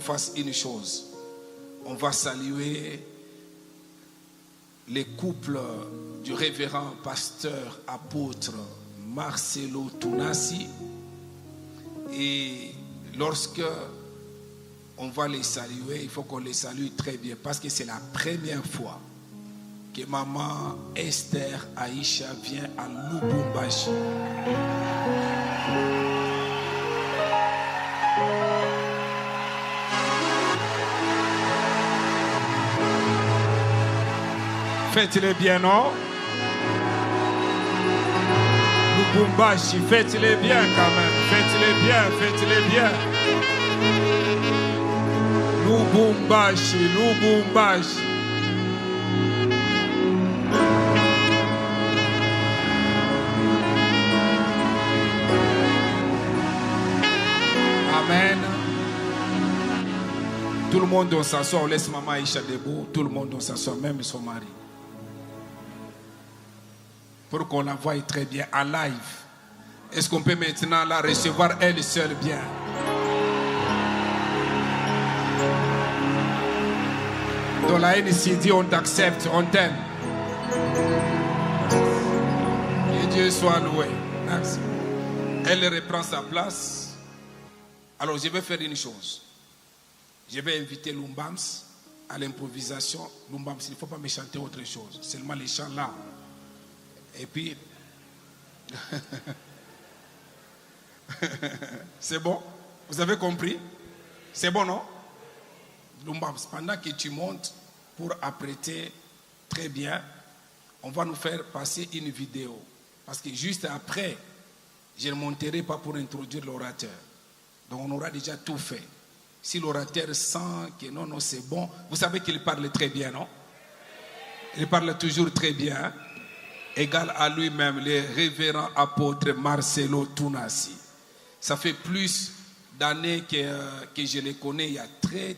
fasse une chose. On va saluer les couples du révérend pasteur apôtre Marcelo Tunasi. Et lorsque on va les saluer, il faut qu'on les salue très bien parce que c'est la première fois que maman Esther Aïcha vient à Lubumbashi. Faites-les bien, non? Lubumbashi, faites-les bien quand même. Faites-les bien, faites-les bien. Lubumbashi, Lubumbashi. Amen. Tout le monde doit s'asseoir. On laisse maman Aïcha debout. Tout le monde doit s'asseoir, même son mari. Pour qu'on la voie très bien en live. Est-ce qu'on peut maintenant la recevoir elle seule bien? Dans la NCD, on t'accepte, on t'aime. Que Dieu soit loué. Merci. Elle reprend sa place. Alors je vais faire une chose. Je vais inviter Lumbams à l'improvisation. Lumbams, il ne faut pas me chanter autre chose. Seulement les chants là. Et puis, c'est bon? Vous avez compris? C'est bon, non? Lumbams, pendant que tu montes pour apprêter très bien, on va nous faire passer une vidéo. Parce que juste après, je ne monterai pas pour introduire l'orateur. Donc on aura déjà tout fait. Si l'orateur sent que non, non, c'est bon, vous savez qu'il parle très bien, non? Il parle toujours très bien. Égal à lui-même, le révérend apôtre Marcelo Tunasi. Ça fait plus d'années que je les connais, il y a très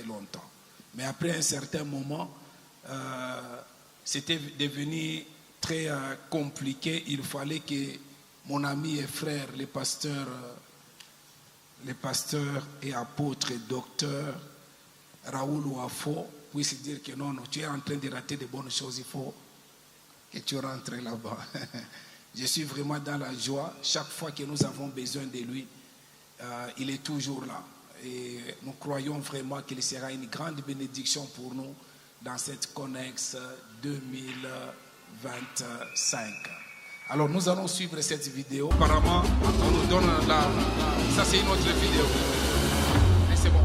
longtemps. Mais après un certain moment, c'était devenu très compliqué. Il fallait que mon ami et frère, les pasteurs et apôtres et docteurs, Raoul Ouafo, puissent dire que non, tu es en train de rater de bonnes choses, il faut que tu rentres là-bas. Je suis vraiment dans la joie. Chaque fois que nous avons besoin de lui, il est toujours là. Et nous croyons vraiment qu'il sera une grande bénédiction pour nous dans cette Connex 2025. Alors nous allons suivre cette vidéo. Apparemment, on nous donne la... Ça c'est une autre vidéo. Mais c'est bon.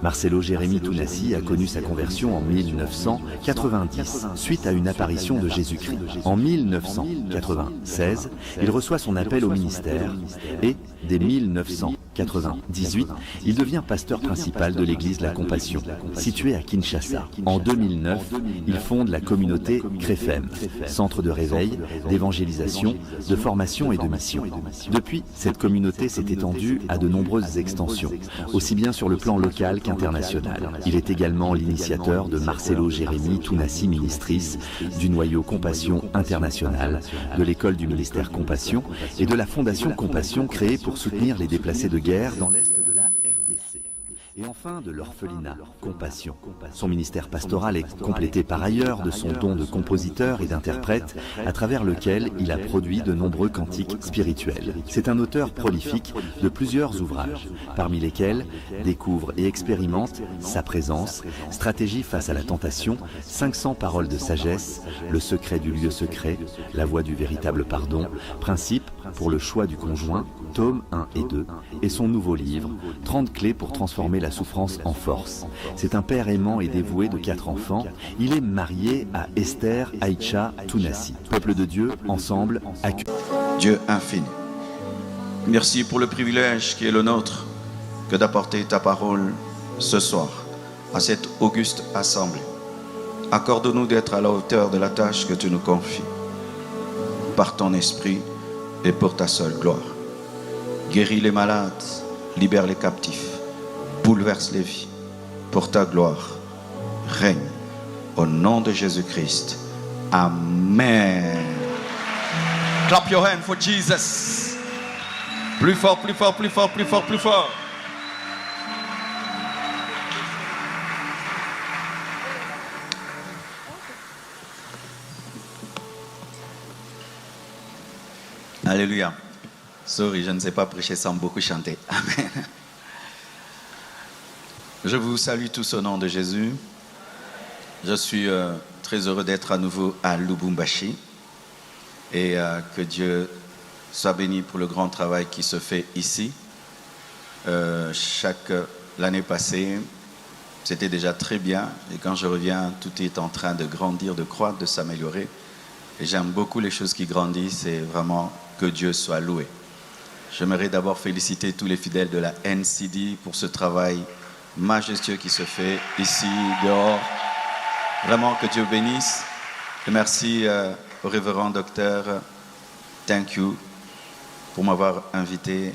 Marcelo Jérémy Tunasi a connu sa conversion en 1990 suite à une apparition de Jésus-Christ. En 1996, il reçoit son appel au ministère et, dès 1998, il devient pasteur principal de l'église La Compassion, située à Kinshasa. En 2009, il fonde la communauté Crefem, centre de réveil, d'évangélisation, de formation et de mission. Depuis, cette communauté s'est étendue à de nombreuses extensions, aussi bien sur le plan local international. Il est également l'initiateur de Marcelo Jérémy Tunasi Ministries, du noyau Compassion International, de l'école du ministère Compassion et de la fondation Compassion créée pour soutenir les déplacés de guerre dans l'est de la RDC. Et enfin de l'orphelinat Compassion. Son ministère pastoral est complété par ailleurs de son don de compositeur et d'interprète, à travers lequel il a produit de nombreux cantiques spirituels. C'est un auteur prolifique de plusieurs ouvrages, parmi lesquels Découvre et expérimente sa présence, Stratégie face à la tentation, 500 paroles de sagesse, Le secret du lieu secret, La voie du véritable pardon, Principe pour le choix du conjoint, tome 1 et 2, et son nouveau livre, 30 clés pour transformer la souffrance en force. C'est un père aimant et dévoué de 4 enfants. Il est marié à Esther Aïcha Tunasi. Peuple de Dieu, ensemble, Dieu infini, merci pour le privilège qui est le nôtre que d'apporter ta parole ce soir à cette auguste assemblée. Accorde-nous d'être à la hauteur de la tâche que tu nous confies. Par ton esprit et pour ta seule gloire. Guéris les malades, libère les captifs, bouleverse les vies. Pour ta gloire, règne au nom de Jésus-Christ. Amen. Clap your hand for Jesus. Plus fort, plus fort, plus fort, plus fort, plus fort. Alléluia. Sorry, je ne sais pas prêcher sans beaucoup chanter. Amen. Je vous salue tous au nom de Jésus. Je suis très heureux d'être à nouveau à Lubumbashi et que Dieu soit béni pour le grand travail qui se fait ici. L'année passée, c'était déjà très bien et quand je reviens, tout est en train de grandir, de croître, de s'améliorer. Et j'aime beaucoup les choses qui grandissent et vraiment que Dieu soit loué. J'aimerais d'abord féliciter tous les fidèles de la NCD pour ce travail majestueux qui se fait ici, dehors. Vraiment que Dieu bénisse. Et merci au révérend docteur. Thank you pour m'avoir invité.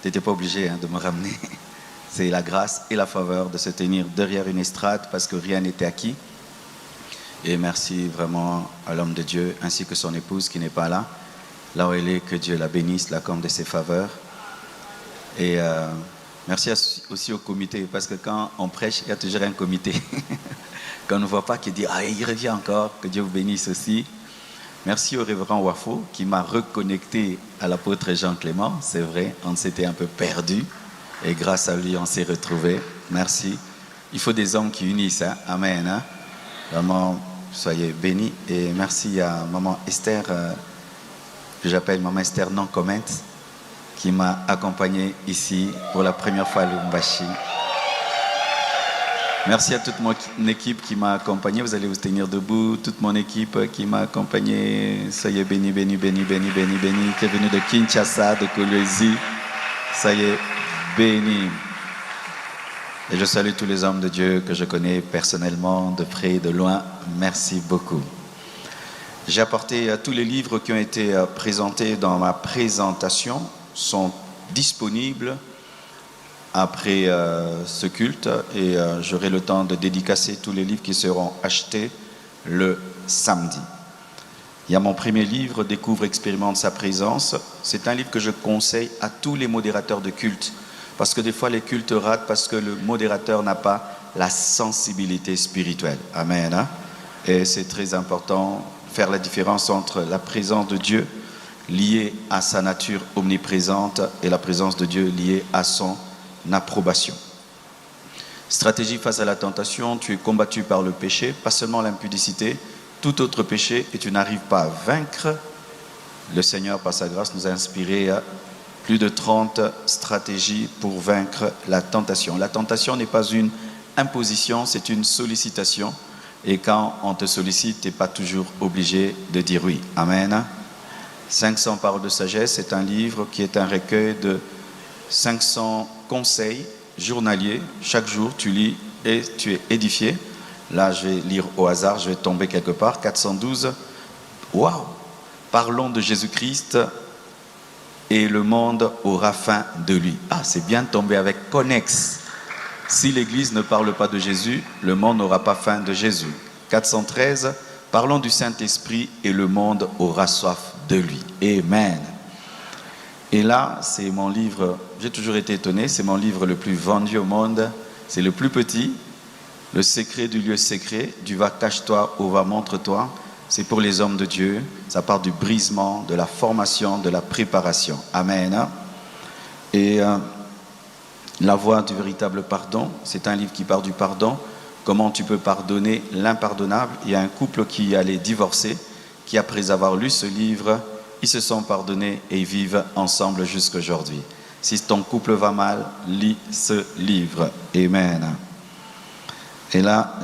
Tu n'étais pas obligé de me ramener. C'est la grâce et la faveur de se tenir derrière une estrade parce que rien n'était acquis. Et merci vraiment à l'homme de Dieu ainsi que son épouse qui n'est pas là. Là où elle est, que Dieu la bénisse, l'accorde de ses faveurs. Et merci aussi au comité, parce que quand on prêche, il y a toujours un comité. Quand on ne voit pas, qui dit « Ah, il revient encore, que Dieu vous bénisse aussi ». Merci au révérend Wafo, qui m'a reconnecté à l'apôtre Jean-Clément. C'est vrai, on s'était un peu perdu. Et grâce à lui, on s'est retrouvés. Merci. Il faut des hommes qui unissent. Hein? Amen. Hein? Vraiment, soyez bénis. Et merci à maman Esther, que j'appelle maman Esther non comment, qui m'a accompagné ici pour la première fois à Lubumbashi. Merci à toute mon équipe qui m'a accompagné. Vous allez vous tenir debout. Toute mon équipe qui m'a accompagné. Soyez bénis, bénis, bénis, bénis, bénis, bénis. Qui est venu de Kinshasa, de Kolwezi. Soyez bénis. Et je salue tous les hommes de Dieu que je connais personnellement, de près et de loin. Merci beaucoup. J'ai apporté tous les livres qui ont été présentés dans ma présentation, sont disponibles après ce culte et j'aurai le temps de dédicacer tous les livres qui seront achetés le samedi. Il y a mon premier livre, Découvre, expérimente sa présence. C'est un livre que je conseille à tous les modérateurs de culte parce que des fois les cultes ratent parce que le modérateur n'a pas la sensibilité spirituelle. Amen. Hein? Et c'est très important faire la différence entre la présence de Dieu liée à sa nature omniprésente et la présence de Dieu liée à son approbation. Stratégie face à la tentation, tu es combattu par le péché, pas seulement l'impudicité, tout autre péché, et tu n'arrives pas à vaincre. Le Seigneur, par sa grâce, nous a inspiré plus de 30 stratégies pour vaincre la tentation. La tentation n'est pas une imposition, c'est une sollicitation. Et quand on te sollicite, tu n'es pas toujours obligé de dire oui. Amen. 500 paroles de sagesse, c'est un livre qui est un recueil de 500 conseils journaliers. Chaque jour, tu lis et tu es édifié. Là, je vais lire au hasard, je vais tomber quelque part. 412. Waouh! Parlons de Jésus-Christ et le monde aura faim de lui. Ah, c'est bien tombé avec connexe. Si l'Église ne parle pas de Jésus, le monde n'aura pas faim de Jésus. 413, parlons du Saint-Esprit et le monde aura soif de lui. Amen. Et là, c'est mon livre, j'ai toujours été étonné, c'est mon livre le plus vendu au monde. C'est le plus petit, Le secret du lieu secret, du va cache-toi au va montre-toi. C'est pour les hommes de Dieu. Ça part du brisement, de la formation, de la préparation. Amen. Et la voie du véritable pardon, c'est un livre qui part du pardon. Comment tu peux pardonner l'impardonnable. Il y a un couple qui allait divorcer, qui après avoir lu ce livre, ils se sont pardonnés et ils vivent ensemble jusqu'à aujourd'hui. Si ton couple va mal, lis ce livre. Amen. Et là,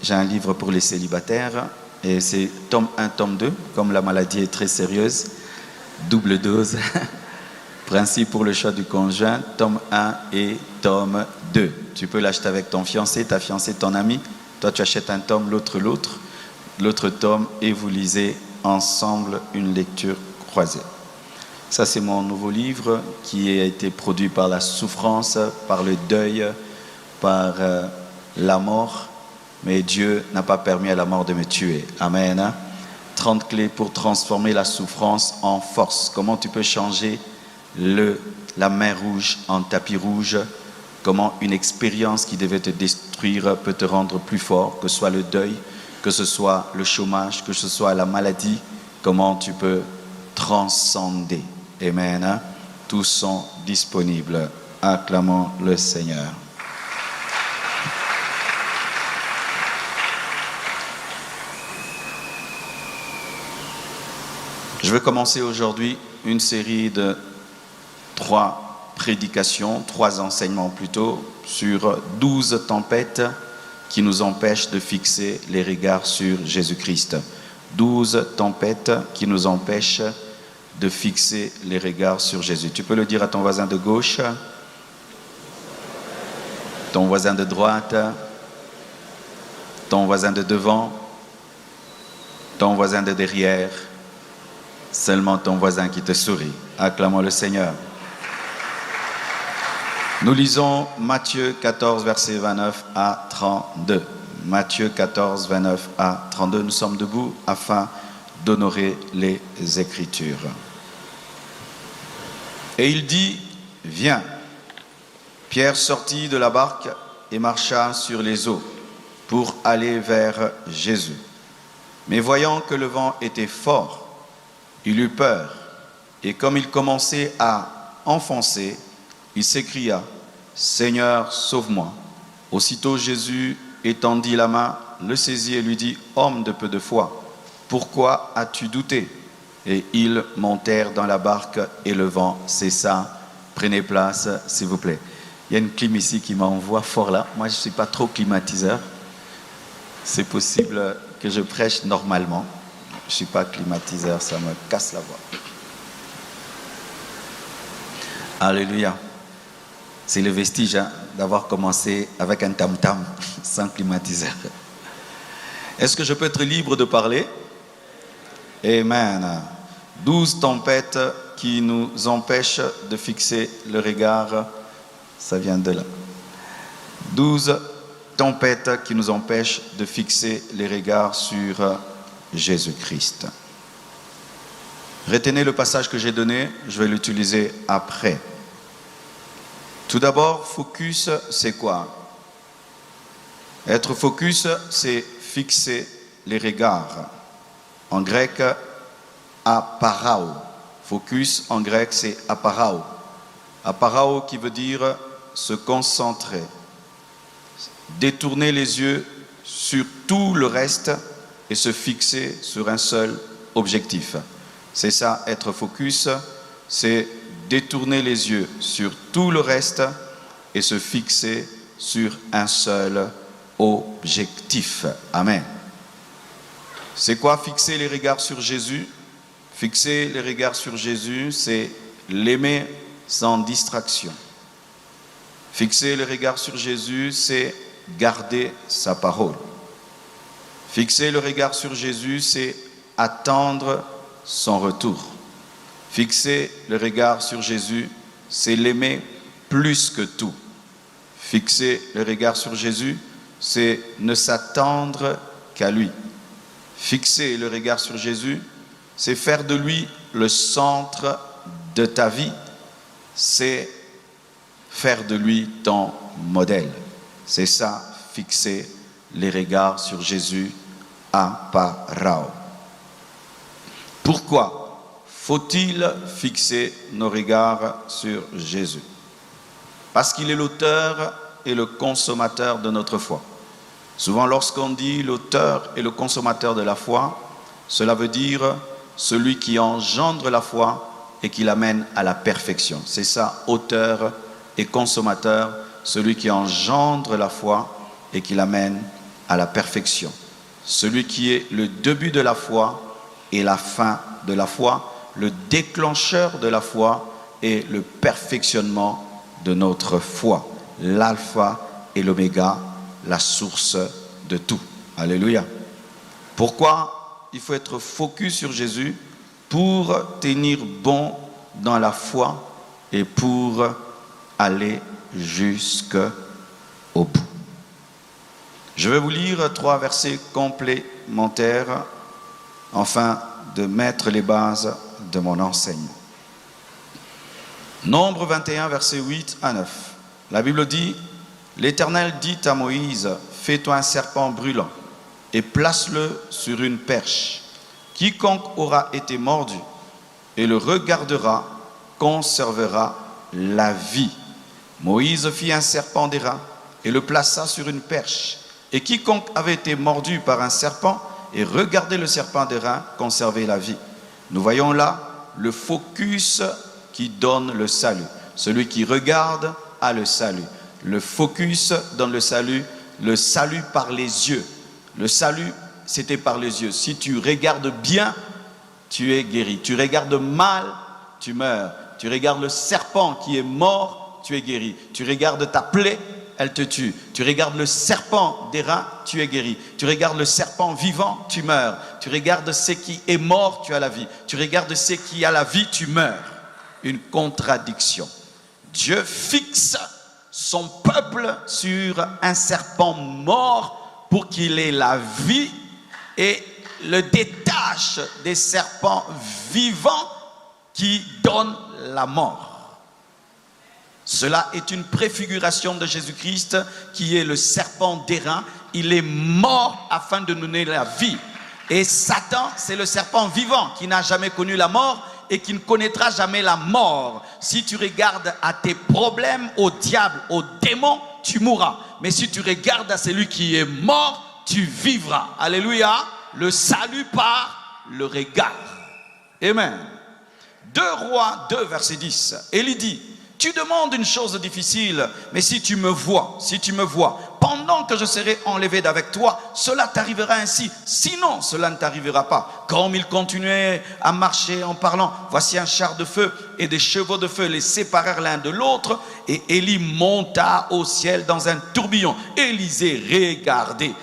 j'ai un livre pour les célibataires. Et c'est tome 1, tome 2. Comme la maladie est très sérieuse, double dose. Principe pour le choix du conjoint, tome 1 et tome 2. Tu peux l'acheter avec ton fiancé, ta fiancée, ton ami. Toi, tu achètes un tome, l'autre tome, et vous lisez ensemble une lecture croisée. Ça, c'est mon nouveau livre qui a été produit par la souffrance, par le deuil, par la mort. Mais Dieu n'a pas permis à la mort de me tuer. Amen. 30 clés pour transformer la souffrance en force. Comment tu peux changer la mer rouge en tapis rouge. Comment une expérience qui devait te détruire peut te rendre plus fort, que ce soit le deuil, que ce soit le chômage, que ce soit la maladie. Comment tu peux transcender. Amen. Tous sont disponibles. Acclamons le Seigneur. Je vais commencer aujourd'hui une série de 3 prédications, 3 enseignements plutôt, sur 12 tempêtes qui nous empêchent de fixer les regards sur Jésus-Christ. 12 tempêtes qui nous empêchent de fixer les regards sur Jésus. Tu peux le dire à ton voisin de gauche, ton voisin de droite, ton voisin de devant, ton voisin de derrière, seulement ton voisin qui te sourit. Acclamons le Seigneur. Nous lisons Matthieu 14, versets 29 à 32. Matthieu 14, 29 à 32. Nous sommes debout afin d'honorer les Écritures. Et il dit, viens. Pierre sortit de la barque et marcha sur les eaux pour aller vers Jésus. Mais voyant que le vent était fort, il eut peur, et comme il commençait à enfoncer, il s'écria, « Seigneur, sauve-moi !» Aussitôt Jésus étendit la main, le saisit et lui dit, « Homme de peu de foi, pourquoi as-tu douté ?» Et ils montèrent dans la barque et le vent cessa. Prenez place, s'il vous plaît. Il y a une clim ici qui m'envoie fort là. Moi, je ne suis pas trop climatiseur. C'est possible que je prêche normalement. Je ne suis pas climatiseur, ça me casse la voix. Alléluia. C'est le vestige d'avoir commencé avec un tam-tam sans climatiseur. Est-ce que je peux être libre de parler? Amen. 12 tempêtes qui nous empêchent de fixer le regard. Ça vient de là. 12 tempêtes qui nous empêchent de fixer les regards sur Jésus-Christ. Retenez le passage que j'ai donné, je vais l'utiliser après. Tout d'abord, focus, c'est quoi? Être focus, c'est fixer les regards. En grec, aparao. Focus, en grec, c'est aparao. Aparao qui veut dire se concentrer. Détourner les yeux sur tout le reste et se fixer sur un seul objectif. C'est ça, être focus, c'est détourner les yeux sur tout le reste et se fixer sur un seul objectif. Amen. C'est quoi fixer les regards sur Jésus? Fixer les regards sur Jésus, c'est l'aimer sans distraction. Fixer les regards sur Jésus, c'est garder sa parole. Fixer le regard sur Jésus, c'est attendre son retour. Fixer le regard sur Jésus, c'est l'aimer plus que tout. Fixer le regard sur Jésus, c'est ne s'attendre qu'à lui. Fixer le regard sur Jésus, c'est faire de lui le centre de ta vie. C'est faire de lui ton modèle. C'est ça, fixer les regards sur Jésus, aparao. Pourquoi faut-il fixer nos regards sur Jésus? Parce qu'il est l'auteur et le consommateur de notre foi. Souvent, lorsqu'on dit l'auteur et le consommateur de la foi, cela veut dire celui qui engendre la foi et qui l'amène à la perfection. C'est ça, auteur et consommateur, celui qui engendre la foi et qui l'amène à la perfection. Celui qui est le début de la foi et la fin de la foi, le déclencheur de la foi et le perfectionnement de notre foi. L'alpha et l'oméga, la source de tout. Alléluia. Pourquoi il faut être focus sur Jésus? Pour tenir bon dans la foi et pour aller jusqu'au bout. Je vais vous lire 3 versets complémentaires afin de mettre les bases de mon enseignement. Nombre 21, versets 8 à 9. La Bible dit, « L'Éternel dit à Moïse, fais-toi un serpent brûlant et place-le sur une perche. Quiconque aura été mordu et le regardera, conservera la vie. Moïse fit un serpent d'airain et le plaça sur une perche. Et quiconque avait été mordu par un serpent et regardait le serpent d'airain conservait la vie. Nous voyons là le focus qui donne le salut. Celui qui regarde a le salut. Le focus donne le salut par les yeux. Le salut, c'était par les yeux. Si tu regardes bien, tu es guéri. Tu regardes mal, tu meurs. Tu regardes le serpent qui est mort, tu es guéri. Tu regardes ta plaie, elle te tue. Tu regardes le serpent d'airain, tu es guéri. Tu regardes le serpent vivant, tu meurs. Tu regardes ce qui est mort, tu as la vie. Tu regardes ce qui a la vie, tu meurs. Une contradiction. Dieu fixe son peuple sur un serpent mort pour qu'il ait la vie et le détache des serpents vivants qui donnent la mort. Cela est une préfiguration de Jésus-Christ qui est le serpent d'airain. Il est mort afin de nous donner la vie. Et Satan, c'est le serpent vivant qui n'a jamais connu la mort et qui ne connaîtra jamais la mort. Si tu regardes à tes problèmes, au diable, au démon, tu mourras. Mais si tu regardes à celui qui est mort, tu vivras. Alléluia. Le salut par le regard. Amen. 2 Rois 2, verset 10. Élie dit, tu demandes une chose difficile, mais si tu me vois, pendant que je serai enlevé d'avec toi, cela t'arrivera ainsi. Sinon, cela ne t'arrivera pas. Comme il continuait à marcher en parlant, voici un char de feu et des chevaux de feu les séparèrent l'un de l'autre. Et Élie monta au ciel dans un tourbillon. Élisée, regardez.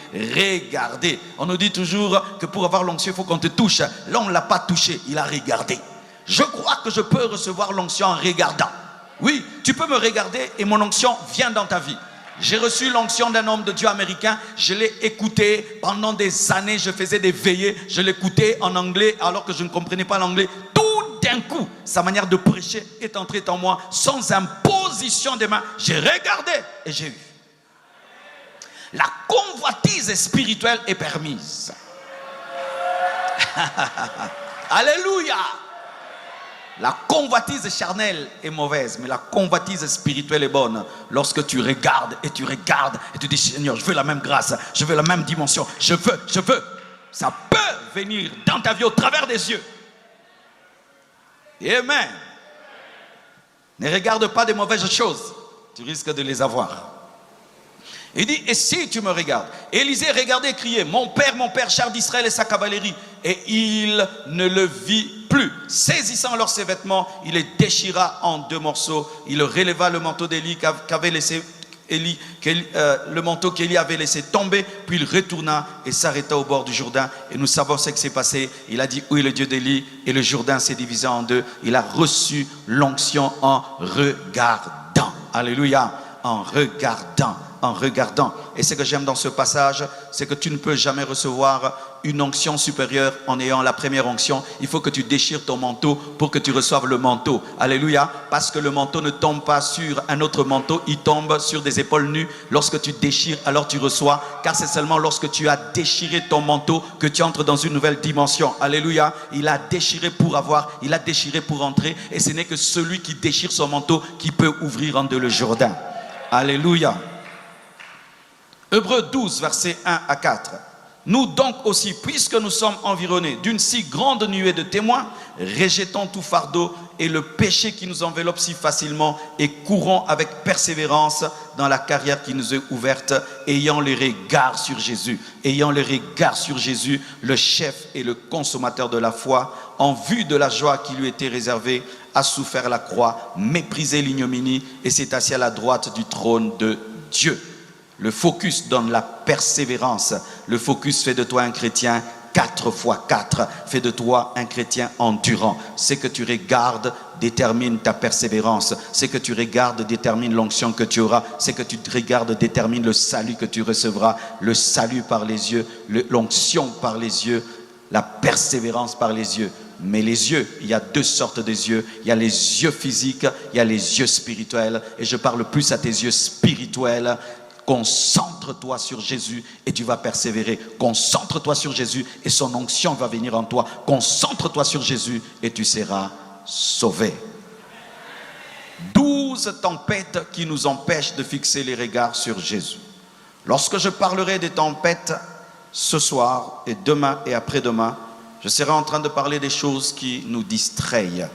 On nous dit toujours que pour avoir l'onction, il faut qu'on te touche. Là, on ne l'a pas touché, il a regardé. Je crois que je peux recevoir l'onction en regardant. Oui, tu peux me regarder et mon onction vient dans ta vie. J'ai reçu l'onction d'un homme de Dieu américain. Je l'ai écouté pendant des années. Je faisais des veillées. Je l'écoutais en anglais alors que je ne comprenais pas l'anglais. Tout d'un coup, sa manière de prêcher est entrée en moi sans imposition des mains. J'ai regardé et j'ai vu. La convoitise spirituelle est permise. Alléluia. La convoitise charnelle est mauvaise, mais la convoitise spirituelle est bonne. Lorsque tu regardes et tu dis Seigneur, je veux la même grâce, je veux la même dimension, je veux. Ça peut venir dans ta vie au travers des yeux. Amen. Ne regarde pas des mauvaises choses, tu risques de les avoir. Il dit, et si tu me regardes? Élisée regardait et criait, mon père, char d'Israël et sa cavalerie. Et il ne le vit plus. Saisissant alors ses vêtements, il les déchira en 2 morceaux. Il releva le manteau d'Élie qu'avait laissé le manteau qu'Élie avait laissé tomber. Puis il retourna et s'arrêta au bord du Jourdain. Et nous savons ce qui s'est passé. Il a dit, où est le Dieu d'Élie? Et le Jourdain s'est divisé en 2. Il a reçu l'onction en regardant. Alléluia. En regardant. Et ce que j'aime dans ce passage, c'est que tu ne peux jamais recevoir une onction supérieure en ayant la première onction. Il faut que tu déchires ton manteau pour que tu reçoives le manteau. Alléluia. Parce que le manteau ne tombe pas sur un autre manteau, il tombe sur des épaules nues. Lorsque tu déchires, alors tu reçois. Car c'est seulement lorsque tu as déchiré ton manteau que tu entres dans une nouvelle dimension. Alléluia. Il a déchiré pour avoir, il a déchiré pour entrer. Et ce n'est que celui qui déchire son manteau qui peut ouvrir en deux le Jourdain. Alléluia. Hébreux 12, versets 1 à 4. Nous donc aussi, puisque nous sommes environnés d'une si grande nuée de témoins, rejetons tout fardeau et le péché qui nous enveloppe si facilement et courons avec persévérance dans la carrière qui nous est ouverte, ayant le regard sur Jésus. Ayant le regard sur Jésus, le chef et le consommateur de la foi, en vue de la joie qui lui était réservée, a souffert la croix, méprisé l'ignominie et s'est assis à la droite du trône de Dieu. Le focus donne la persévérance. Le focus fait de toi un chrétien 4 fois 4. Fait de toi un chrétien endurant. Ce que tu regardes détermine ta persévérance. Ce que tu regardes détermine l'onction que tu auras. Ce que tu regardes détermine le salut que tu recevras. Le salut par les yeux, l'onction par les yeux, la persévérance par les yeux. Mais les yeux, il y a 2 sortes de yeux. Il y a les yeux physiques, il y a les yeux spirituels. Et je parle plus à tes yeux spirituels. Concentre-toi sur Jésus et tu vas persévérer. Concentre-toi sur Jésus et son onction va venir en toi. Concentre-toi sur Jésus et tu seras sauvés. 12 tempêtes qui nous empêchent de fixer les regards sur Jésus. Lorsque je parlerai des tempêtes ce soir et demain et après-demain, je serai en train de parler des choses qui nous distraient,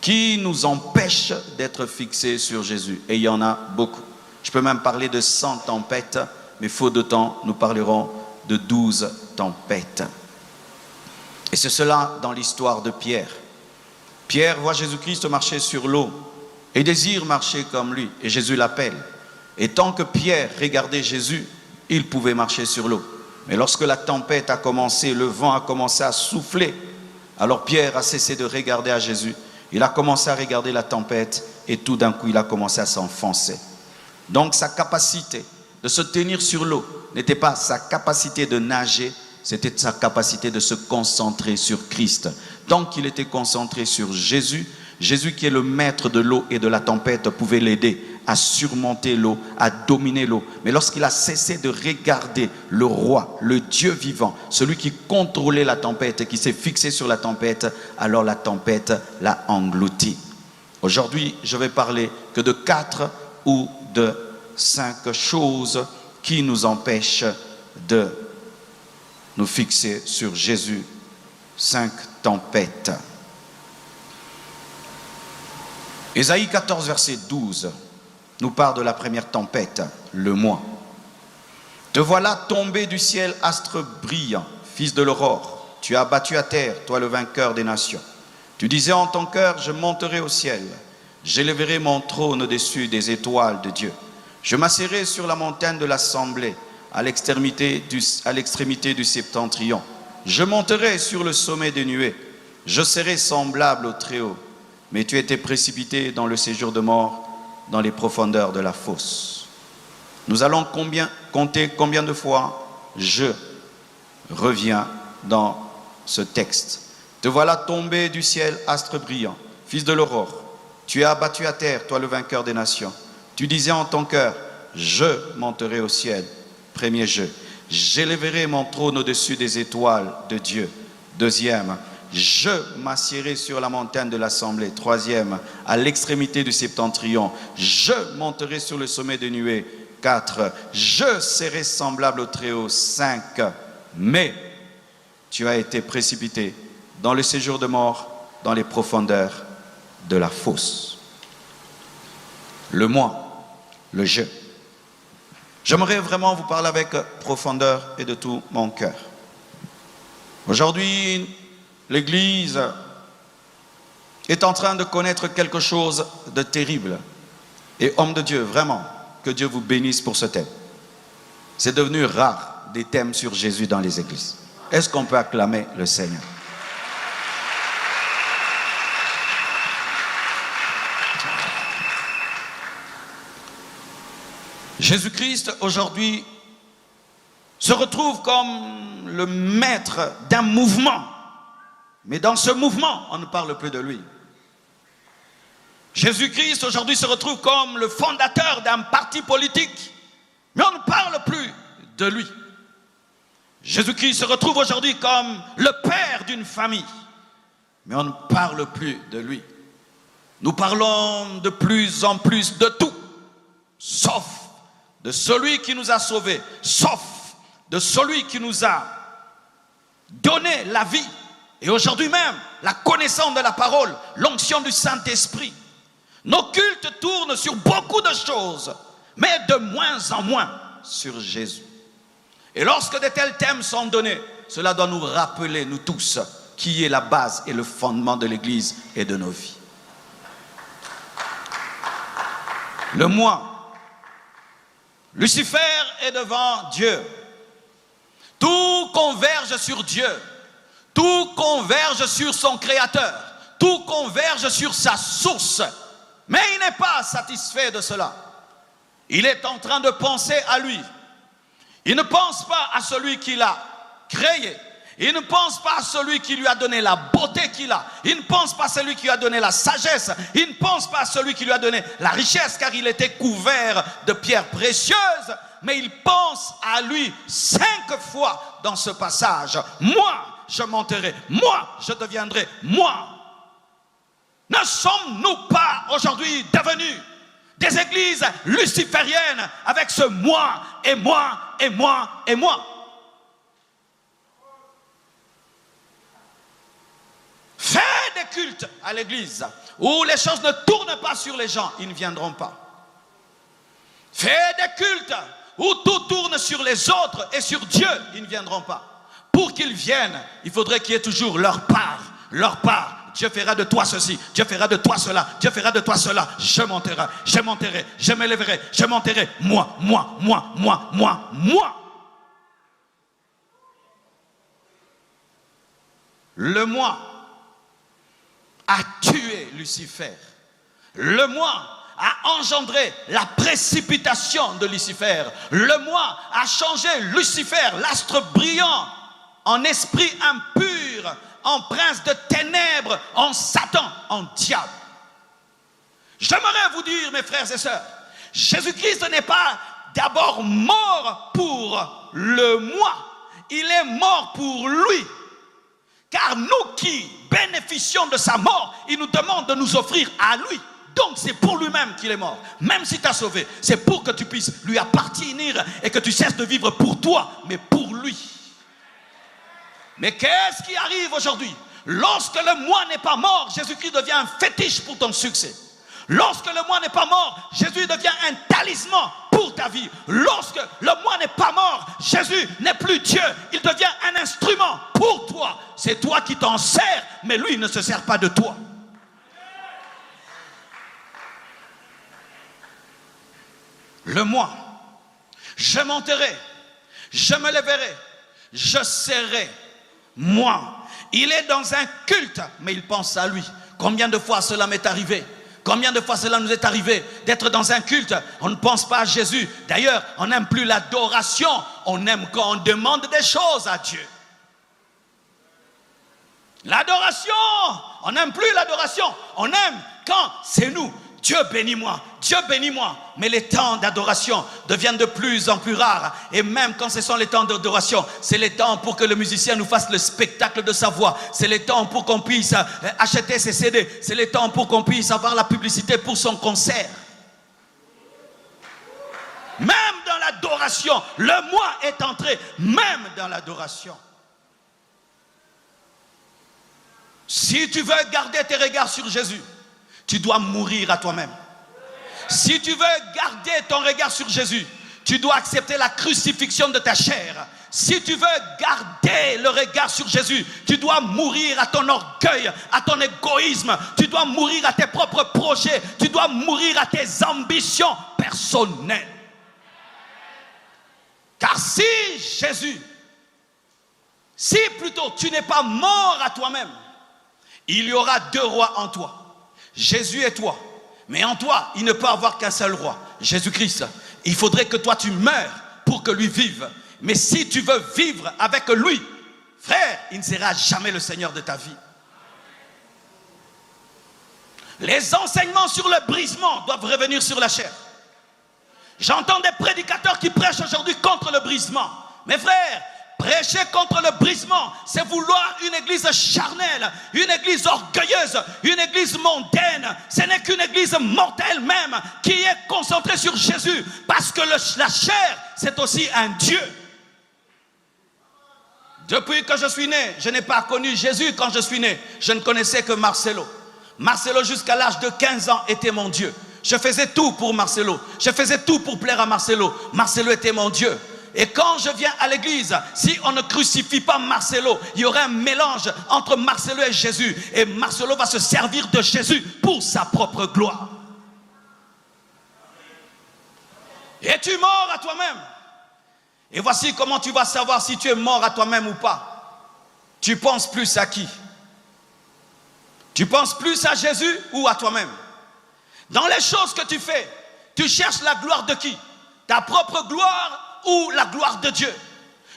qui nous empêchent d'être fixés sur Jésus. Et il y en a beaucoup. Je peux même parler de 100 tempêtes, mais faute de temps, nous parlerons de 12 tempêtes. Et c'est cela dans l'histoire de Pierre. Pierre voit Jésus-Christ marcher sur l'eau et désire marcher comme lui. Et Jésus l'appelle. Et tant que Pierre regardait Jésus, il pouvait marcher sur l'eau. Mais lorsque la tempête a commencé, le vent a commencé à souffler, alors Pierre a cessé de regarder à Jésus. Il a commencé à regarder la tempête et tout d'un coup, il a commencé à s'enfoncer. Donc sa capacité de se tenir sur l'eau n'était pas sa capacité de nager, c'était sa capacité de se concentrer sur Christ. Tant qu'il était concentré sur Jésus, Jésus qui est le maître de l'eau et de la tempête pouvait l'aider à surmonter l'eau, à dominer l'eau. Mais lorsqu'il a cessé de regarder le roi, le Dieu vivant, celui qui contrôlait la tempête et qui s'est fixé sur la tempête, alors la tempête l'a englouti. Aujourd'hui, je vais parler que de 4 ou de 5 choses qui nous empêchent de nous fixer sur Jésus. 5 tempêtes. Ésaïe 14, verset 12, nous parle de la première tempête, le mois. Te voilà tombé du ciel, astre brillant, fils de l'aurore. Tu as abattu à terre, toi le vainqueur des nations. Tu disais en ton cœur, je monterai au ciel. J'élèverai mon trône au-dessus des étoiles de Dieu. Je m'assirai sur la montagne de l'assemblée, à l'extrémité du septentrion. Je monterai sur le sommet des nuées. Je serai semblable au Très-Haut. Mais tu étais précipité dans le séjour de mort, dans les profondeurs de la fosse. Nous allons compter combien de fois je reviens dans ce texte. Te voilà tombé du ciel, astre brillant, fils de l'aurore. Tu es abattu à terre, toi le vainqueur des nations. Tu disais en ton cœur, je monterai au ciel. Premier jeu. J'élèverai mon trône au-dessus des étoiles de Dieu. Deuxième. Je m'assiérai sur la montagne de l'assemblée. Troisième, à l'extrémité du septentrion. Je monterai sur le sommet des nuées. 4, je serai semblable au Très-Haut. 5, mais tu as été précipité dans le séjour de mort, dans les profondeurs de la fosse. Le moi, le je. J'aimerais vraiment vous parler avec profondeur et de tout mon cœur. Aujourd'hui, l'Église est en train de connaître quelque chose de terrible. Et homme de Dieu, vraiment, que Dieu vous bénisse pour ce thème. C'est devenu rare des thèmes sur Jésus dans les églises. Est-ce qu'on peut acclamer le Seigneur? Jésus-Christ, aujourd'hui, se retrouve comme le maître d'un mouvement. Mais dans ce mouvement, on ne parle plus de lui. Jésus-Christ aujourd'hui se retrouve comme le fondateur d'un parti politique. Mais on ne parle plus de lui. Jésus-Christ se retrouve aujourd'hui comme le père d'une famille. Mais on ne parle plus de lui. Nous parlons de plus en plus de tout, sauf de celui qui nous a sauvés, sauf de celui qui nous a donné la vie. Et aujourd'hui même, la connaissance de la parole, l'onction du Saint-Esprit. Nos cultes tournent sur beaucoup de choses, mais de moins en moins sur Jésus. Et lorsque de tels thèmes sont donnés, cela doit nous rappeler, nous tous, qui est la base et le fondement de l'Église et de nos vies. Le moi. Lucifer est devant Dieu. Tout converge sur Dieu. Tout converge sur son Créateur. Tout converge sur sa source. Mais il n'est pas satisfait de cela. Il est en train de penser à lui. Il ne pense pas à celui qui l'a créé. Il ne pense pas à celui qui lui a donné la beauté qu'il a. Il ne pense pas à celui qui lui a donné la sagesse. Il ne pense pas à celui qui lui a donné la richesse, car il était couvert de pierres précieuses. Mais il pense à lui 5 fois dans ce passage. Moi, je monterai. Moi, je deviendrai. Moi. Ne sommes-nous pas aujourd'hui devenus des églises lucifériennes avec ce moi et moi et moi et moi? Fais des cultes à l'église où les choses ne tournent pas sur les gens, ils ne viendront pas. Fais des cultes où tout tourne sur les autres et sur Dieu, ils ne viendront pas. Pour qu'ils viennent, il faudrait qu'il y ait toujours leur part, leur part. Dieu fera de toi ceci, Dieu fera de toi cela, Dieu fera de toi cela. Je monterai, je m'élèverai, je monterai. Moi. Le moi a tué Lucifer. Le moi a engendré la précipitation de Lucifer. Le moi a changé Lucifer, l'astre brillant, en esprit impur, en prince de ténèbres, en Satan, en diable. J'aimerais vous dire, mes frères et sœurs, Jésus-Christ n'est pas d'abord mort pour le moi, il est mort pour lui. Car nous qui bénéficions de sa mort, il nous demande de nous offrir à lui. Donc c'est pour lui-même qu'il est mort. Même si tu as sauvé, c'est pour que tu puisses lui appartenir et que tu cesses de vivre pour toi, mais pour lui. Mais qu'est-ce qui arrive aujourd'hui? Lorsque le moi n'est pas mort, Jésus-Christ devient un fétiche pour ton succès. Lorsque le moi n'est pas mort, Jésus devient un talisman pour ta vie. Lorsque le moi n'est pas mort, Jésus n'est plus Dieu. Il devient un instrument pour toi. C'est toi qui t'en sers, mais lui ne se sert pas de toi. Le moi, je monterai, je me lèverai, je serai moi. Il est dans un culte, mais il pense à lui. Combien de fois cela m'est arrivé? Combien de fois cela nous est arrivé d'être dans un culte, on ne pense pas à Jésus. D'ailleurs, on n'aime plus l'adoration, on aime quand on demande des choses à Dieu. L'adoration, on n'aime plus l'adoration, on aime quand c'est nous. Dieu bénis-moi, Dieu bénis-moi. Mais les temps d'adoration deviennent de plus en plus rares. Et même quand ce sont les temps d'adoration, c'est les temps pour que le musicien nous fasse le spectacle de sa voix. C'est les temps pour qu'on puisse acheter ses CD. C'est les temps pour qu'on puisse avoir la publicité pour son concert. Même dans l'adoration, le moi est entré. Même dans l'adoration. Si tu veux garder tes regards sur Jésus, tu dois mourir à toi-même. Si tu veux garder ton regard sur Jésus, tu dois accepter la crucifixion de ta chair. Si tu veux garder le regard sur Jésus, tu dois mourir à ton orgueil, à ton égoïsme. Tu dois mourir à tes propres projets. Tu dois mourir à tes ambitions personnelles. Car si plutôt tu n'es pas mort à toi-même, il y aura deux rois en toi. Jésus et toi. Mais en toi, il ne peut avoir qu'un seul roi, Jésus-Christ. Il faudrait que toi tu meurs pour que lui vive. Mais si tu veux vivre avec lui, frère, il ne sera jamais le Seigneur de ta vie. Les enseignements sur le brisement doivent revenir sur la chair. J'entends des prédicateurs qui prêchent aujourd'hui contre le brisement. Mes frères, prêcher contre le brisement, c'est vouloir une église charnelle, une église orgueilleuse, une église mondaine. Ce n'est qu'une église mortelle même qui est concentrée sur Jésus. Parce que la chair, c'est aussi un Dieu. Depuis que je suis né, je n'ai pas connu Jésus quand je suis né. Je ne connaissais que Marcelo. Marcelo, jusqu'à l'âge de 15 ans, était mon Dieu. Je faisais tout pour Marcelo. Je faisais tout pour plaire à Marcelo. Marcelo était mon Dieu. Et quand je viens à l'église, si on ne crucifie pas Marcelo, il y aura un mélange entre Marcelo et Jésus. Et Marcelo va se servir de Jésus pour sa propre gloire. Es-tu mort à toi-même? Et voici comment tu vas savoir si tu es mort à toi-même ou pas. Tu penses plus à qui? Tu penses plus à Jésus ou à toi-même? Dans les choses que tu fais, tu cherches la gloire de qui? Ta propre gloire ou la gloire de Dieu?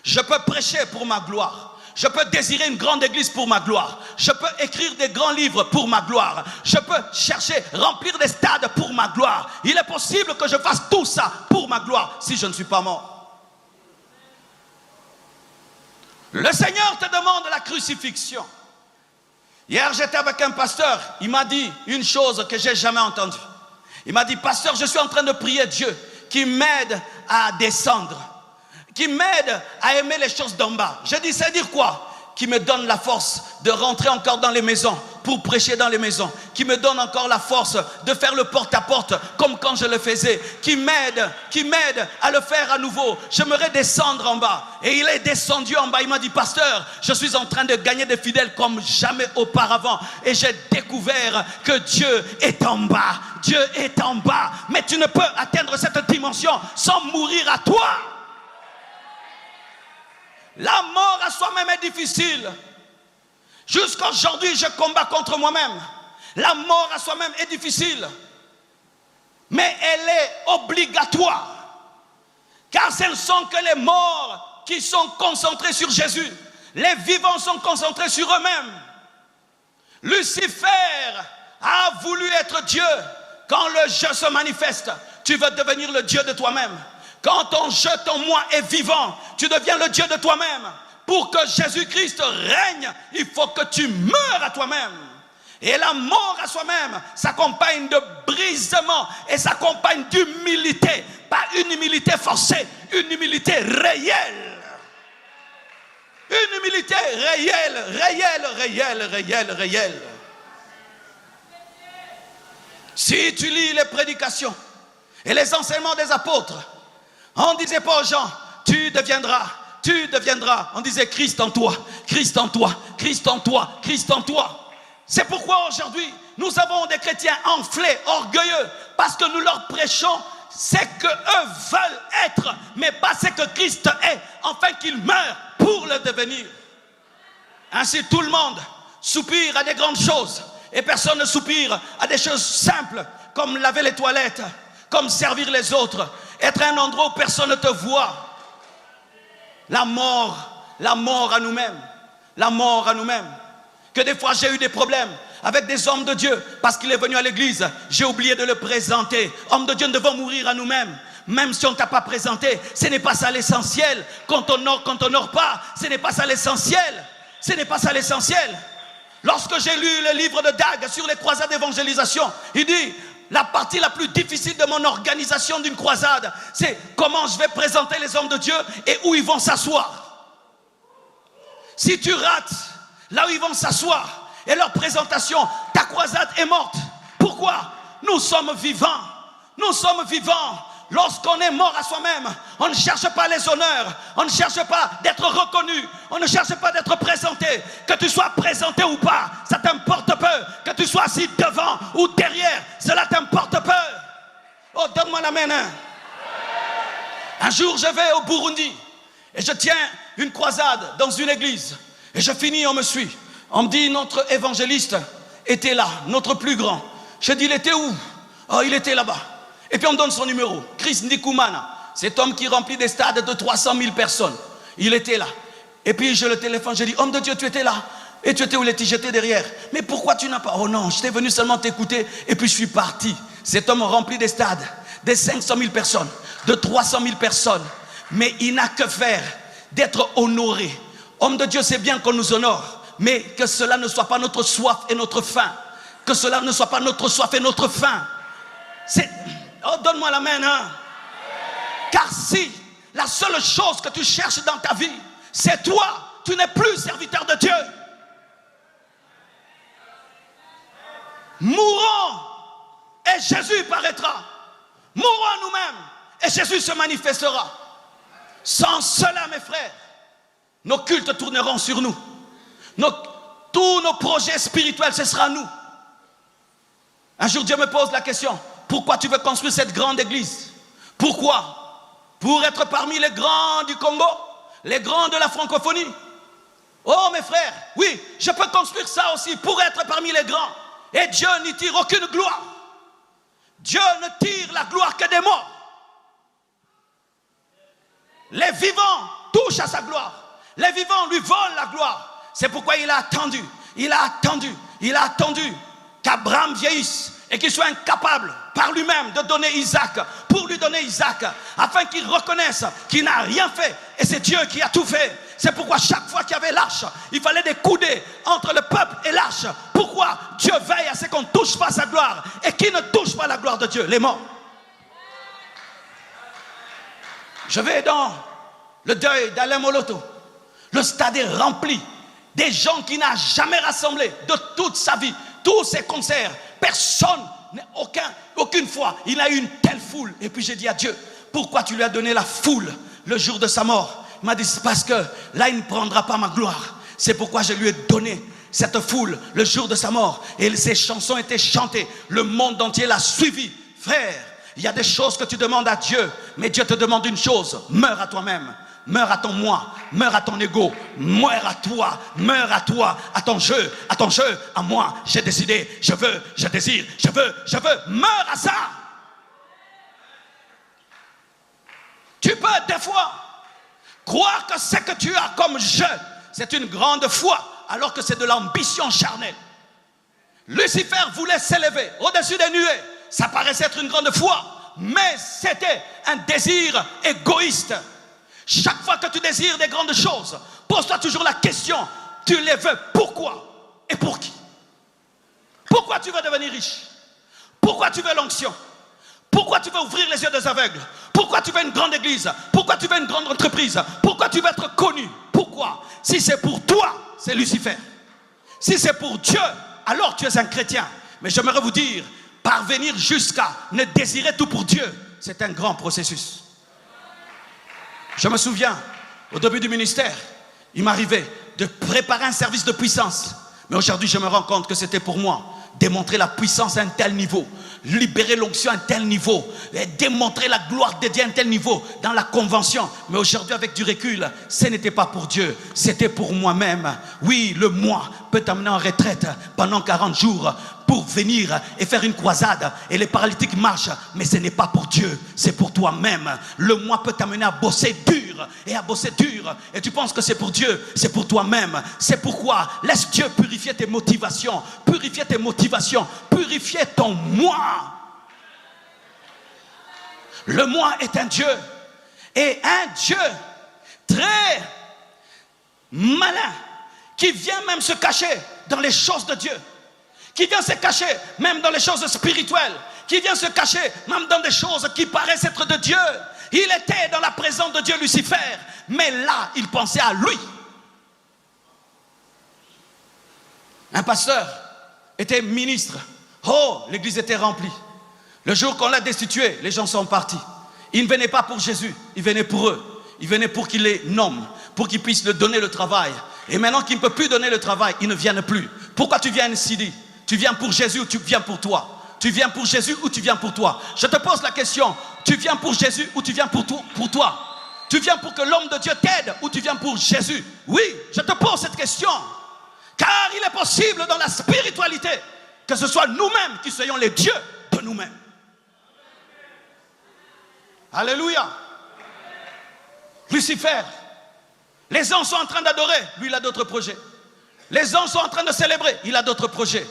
Je peux prêcher pour ma gloire. Je peux désirer une grande église pour ma gloire. Je peux écrire des grands livres pour ma gloire. Je peux chercher, remplir des stades pour ma gloire. Il est possible que je fasse tout ça pour ma gloire si je ne suis pas mort. Le Seigneur te demande la crucifixion. Hier, j'étais avec un pasteur. Il m'a dit une chose que j'ai jamais entendue. Il m'a dit, pasteur, je suis en train de prier Dieu qui m'aide à descendre, qui m'aide à aimer les choses d'en bas. Je dis, c'est dire quoi? Qui me donne la force de rentrer encore dans les maisons pour prêcher dans les maisons, qui me donne encore la force de faire le porte-à-porte comme quand je le faisais, qui m'aide à le faire à nouveau. J'aimerais descendre en bas. Et il est descendu en bas. Il m'a dit, pasteur, je suis en train de gagner des fidèles comme jamais auparavant. Et j'ai découvert que Dieu est en bas. Dieu est en bas. Mais tu ne peux atteindre cette dimension sans mourir à toi. La mort à soi-même est difficile. Jusqu'à aujourd'hui, je combats contre moi-même. La mort à soi-même est difficile. Mais elle est obligatoire. Car ce ne sont que les morts qui sont concentrés sur Jésus. Les vivants sont concentrés sur eux-mêmes. Lucifer a voulu être Dieu. Quand le je se manifeste, tu veux devenir le Dieu de toi-même. Quand ton je, ton moi est vivant, tu deviens le Dieu de toi-même. Pour que Jésus-Christ règne, il faut que tu meurs à toi-même. Et la mort à soi-même s'accompagne de brisement et s'accompagne d'humilité. Pas une humilité forcée, une humilité réelle. Une humilité réelle. Si tu lis les prédications et les enseignements des apôtres, on ne disait pas aux gens, tu deviendras. On disait Christ en toi, Christ en toi, Christ en toi, Christ en toi. C'est pourquoi aujourd'hui, nous avons des chrétiens enflés, orgueilleux, parce que nous leur prêchons ce qu'eux veulent être, mais pas ce que Christ est, afin qu'ils meurent pour le devenir. Ainsi, tout le monde soupire à des grandes choses, et personne ne soupire à des choses simples, comme laver les toilettes, comme servir les autres, être à un endroit où personne ne te voit. La mort à nous-mêmes. La mort à nous-mêmes. Que des fois j'ai eu des problèmes avec des hommes de Dieu parce qu'il est venu à l'église. J'ai oublié de le présenter. Hommes de Dieu, nous devons mourir à nous-mêmes. Même si on ne t'a pas présenté, ce n'est pas ça l'essentiel. Quand on n'honore pas, ce n'est pas ça l'essentiel. Ce n'est pas ça l'essentiel. Lorsque j'ai lu le livre de Dag sur les croisades d'évangélisation, il dit... La partie la plus difficile de mon organisation d'une croisade, c'est comment je vais présenter les hommes de Dieu et où ils vont s'asseoir. Si tu rates là où ils vont s'asseoir et leur présentation, ta croisade est morte. Pourquoi? Nous sommes vivants. Nous sommes vivants. Lorsqu'on est mort à soi-même, on ne cherche pas les honneurs, on ne cherche pas d'être reconnu, on ne cherche pas d'être présenté. Que tu sois présenté ou pas, ça t'importe peu. Que tu sois assis devant ou derrière, cela t'importe peu. Oh, donne-moi la main. Un jour, je vais au Burundi et je tiens une croisade dans une église. Et je finis, on me suit. On me dit, notre évangéliste était là, notre plus grand. Je dis, il était où? Oh, il était là-bas. Et puis on me donne son numéro, Chris Ndikumana, cet homme qui remplit des stades de 300 000 personnes. Il était là. Et puis je le téléphone, je dis, homme de Dieu, tu étais là. Et tu étais où? J'étais derrière. Mais pourquoi tu n'as pas? Oh non, j'étais venu seulement t'écouter et puis je suis parti. Cet homme remplit des stades de 500 000 personnes, de 300 000 personnes. Mais il n'a que faire d'être honoré. Homme de Dieu, c'est bien qu'on nous honore, mais que cela ne soit pas notre soif et notre faim. Que cela ne soit pas notre soif et notre faim. C'est... Oh, donne-moi la main, hein? Car si la seule chose que tu cherches dans ta vie, c'est toi, tu n'es plus serviteur de Dieu. Mourons et Jésus paraîtra. Mourons à nous-mêmes et Jésus se manifestera. Sans cela, mes frères, nos cultes tourneront sur nous. Tous nos projets spirituels, ce sera nous. Un jour, Dieu me pose la question. Pourquoi tu veux construire cette grande église? Pourquoi? Pour être parmi les grands du Congo, les grands de la francophonie. Oh mes frères, oui, je peux construire ça aussi pour être parmi les grands. Et Dieu n'y tire aucune gloire. Dieu ne tire la gloire que des morts. Les vivants touchent à sa gloire. Les vivants lui volent la gloire. C'est pourquoi il a attendu qu'Abraham vieillisse et qu'il soit incapable par lui-même de donner Isaac, pour lui donner Isaac, afin qu'il reconnaisse qu'il n'a rien fait et c'est Dieu qui a tout fait. C'est pourquoi chaque fois qu'il y avait l'arche, il fallait des coudées entre le peuple et l'arche pourquoi Dieu veille à ce qu'on ne touche pas sa gloire. Et qui ne touche pas la gloire de Dieu? Les morts. Je vais dans le deuil d'Alain Moloto. Le stade est rempli. Des gens qui n'ont jamais rassemblé de toute sa vie. Tous ses concerts. Personne, aucune fois, il a eu une telle foule. Et puis j'ai dit à Dieu, pourquoi tu lui as donné la foule le jour de sa mort? Il m'a dit, c'est parce que là, il ne prendra pas ma gloire. C'est pourquoi je lui ai donné cette foule le jour de sa mort. Et ses chansons étaient chantées. Le monde entier l'a suivi. Frère, il y a des choses que tu demandes à Dieu, mais Dieu te demande une chose: meurs à toi-même, meurs à ton moi, meurs à ton ego, meurs à toi, à ton jeu, à moi. J'ai décidé, je veux, je désire, je veux, meurs à ça. Tu peux des fois croire que ce que tu as comme jeu, c'est une grande foi, alors que c'est de l'ambition charnelle. Lucifer voulait s'élever au-dessus des nuées. Ça paraissait être une grande foi, mais c'était un désir égoïste. Chaque fois que tu désires des grandes choses, pose-toi toujours la question, tu les veux pourquoi et pour qui? Pourquoi tu veux devenir riche? Pourquoi tu veux l'onction? Pourquoi tu veux ouvrir les yeux des aveugles? Pourquoi tu veux une grande église? Pourquoi tu veux une grande entreprise? Pourquoi tu veux être connu? Pourquoi? Si c'est pour toi, c'est Lucifer. Si c'est pour Dieu, alors tu es un chrétien. Mais j'aimerais vous dire, parvenir jusqu'à ne désirer tout pour Dieu, c'est un grand processus. Je me souviens, au début du ministère, il m'arrivait de préparer un service de puissance. Mais aujourd'hui, je me rends compte que c'était pour moi démontrer la puissance à un tel niveau, libérer l'onction à un tel niveau, et démontrer la gloire de Dieu à un tel niveau dans la convention. Mais aujourd'hui, avec du recul, ce n'était pas pour Dieu, c'était pour moi-même. Oui, le moi peut t'amener en retraite pendant 40 jours pour venir et faire une croisade, et les paralytiques marchent, mais ce n'est pas pour Dieu, c'est pour toi-même. Le moi peut t'amener à bosser dur, et tu penses que c'est pour Dieu, c'est pour toi-même. C'est pourquoi laisse Dieu purifier tes motivations, purifier ton moi. Le moi est un Dieu, et un Dieu très malin, qui vient même se cacher dans les choses de Dieu, qui vient se cacher même dans les choses spirituelles, qui vient se cacher même dans des choses qui paraissent être de Dieu. Il était dans la présence de Dieu, Lucifer, mais là, il pensait à lui. Un pasteur était ministre. Oh, l'église était remplie. Le jour qu'on l'a destitué, les gens sont partis. Ils ne venaient pas pour Jésus, ils venaient pour eux. Ils venaient pour qu'il les nomme, pour qu'ils puissent lui donner le travail. Et maintenant qu'il ne peut plus donner le travail, ils ne viennent plus. Pourquoi tu viens ici? Tu viens pour Jésus ou tu viens pour toi? Tu viens pour Jésus ou tu viens pour toi? Je te pose la question, tu viens pour Jésus ou tu viens pour toi? Tu viens pour que l'homme de Dieu t'aide ou tu viens pour Jésus? Oui, je te pose cette question. Car il est possible dans la spiritualité que ce soit nous-mêmes qui soyons les dieux de nous-mêmes. Alléluia. Lucifer, les anges sont en train d'adorer, lui il a d'autres projets. Les anges sont en train de célébrer, il a d'autres projets.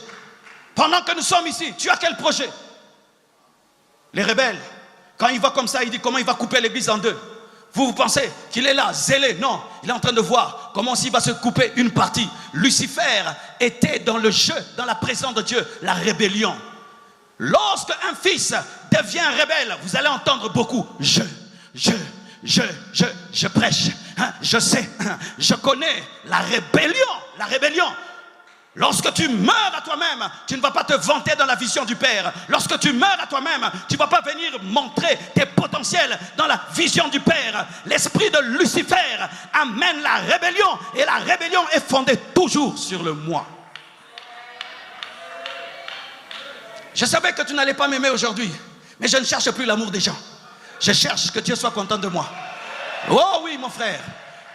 Pendant que nous sommes ici, tu as quel projet? Les rebelles, quand il va comme ça, il dit comment il va couper l'église en deux. Vous pensez qu'il est là, zélé? Non, il est en train de voir comment il va se couper une partie. Lucifer était dans le jeu, dans la présence de Dieu, la rébellion. Lorsque un fils devient rebelle, vous allez entendre beaucoup. Je prêche, hein, je sais, je connais la rébellion. Lorsque tu meurs à toi-même, tu ne vas pas te vanter dans la vision du Père. Lorsque tu meurs à toi-même, tu ne vas pas venir montrer tes potentiels dans la vision du Père. L'esprit de Lucifer amène la rébellion, et la rébellion est fondée toujours sur le moi. Je savais que tu n'allais pas m'aimer aujourd'hui, mais je ne cherche plus l'amour des gens. Je cherche que Dieu soit content de moi. Oh oui, mon frère.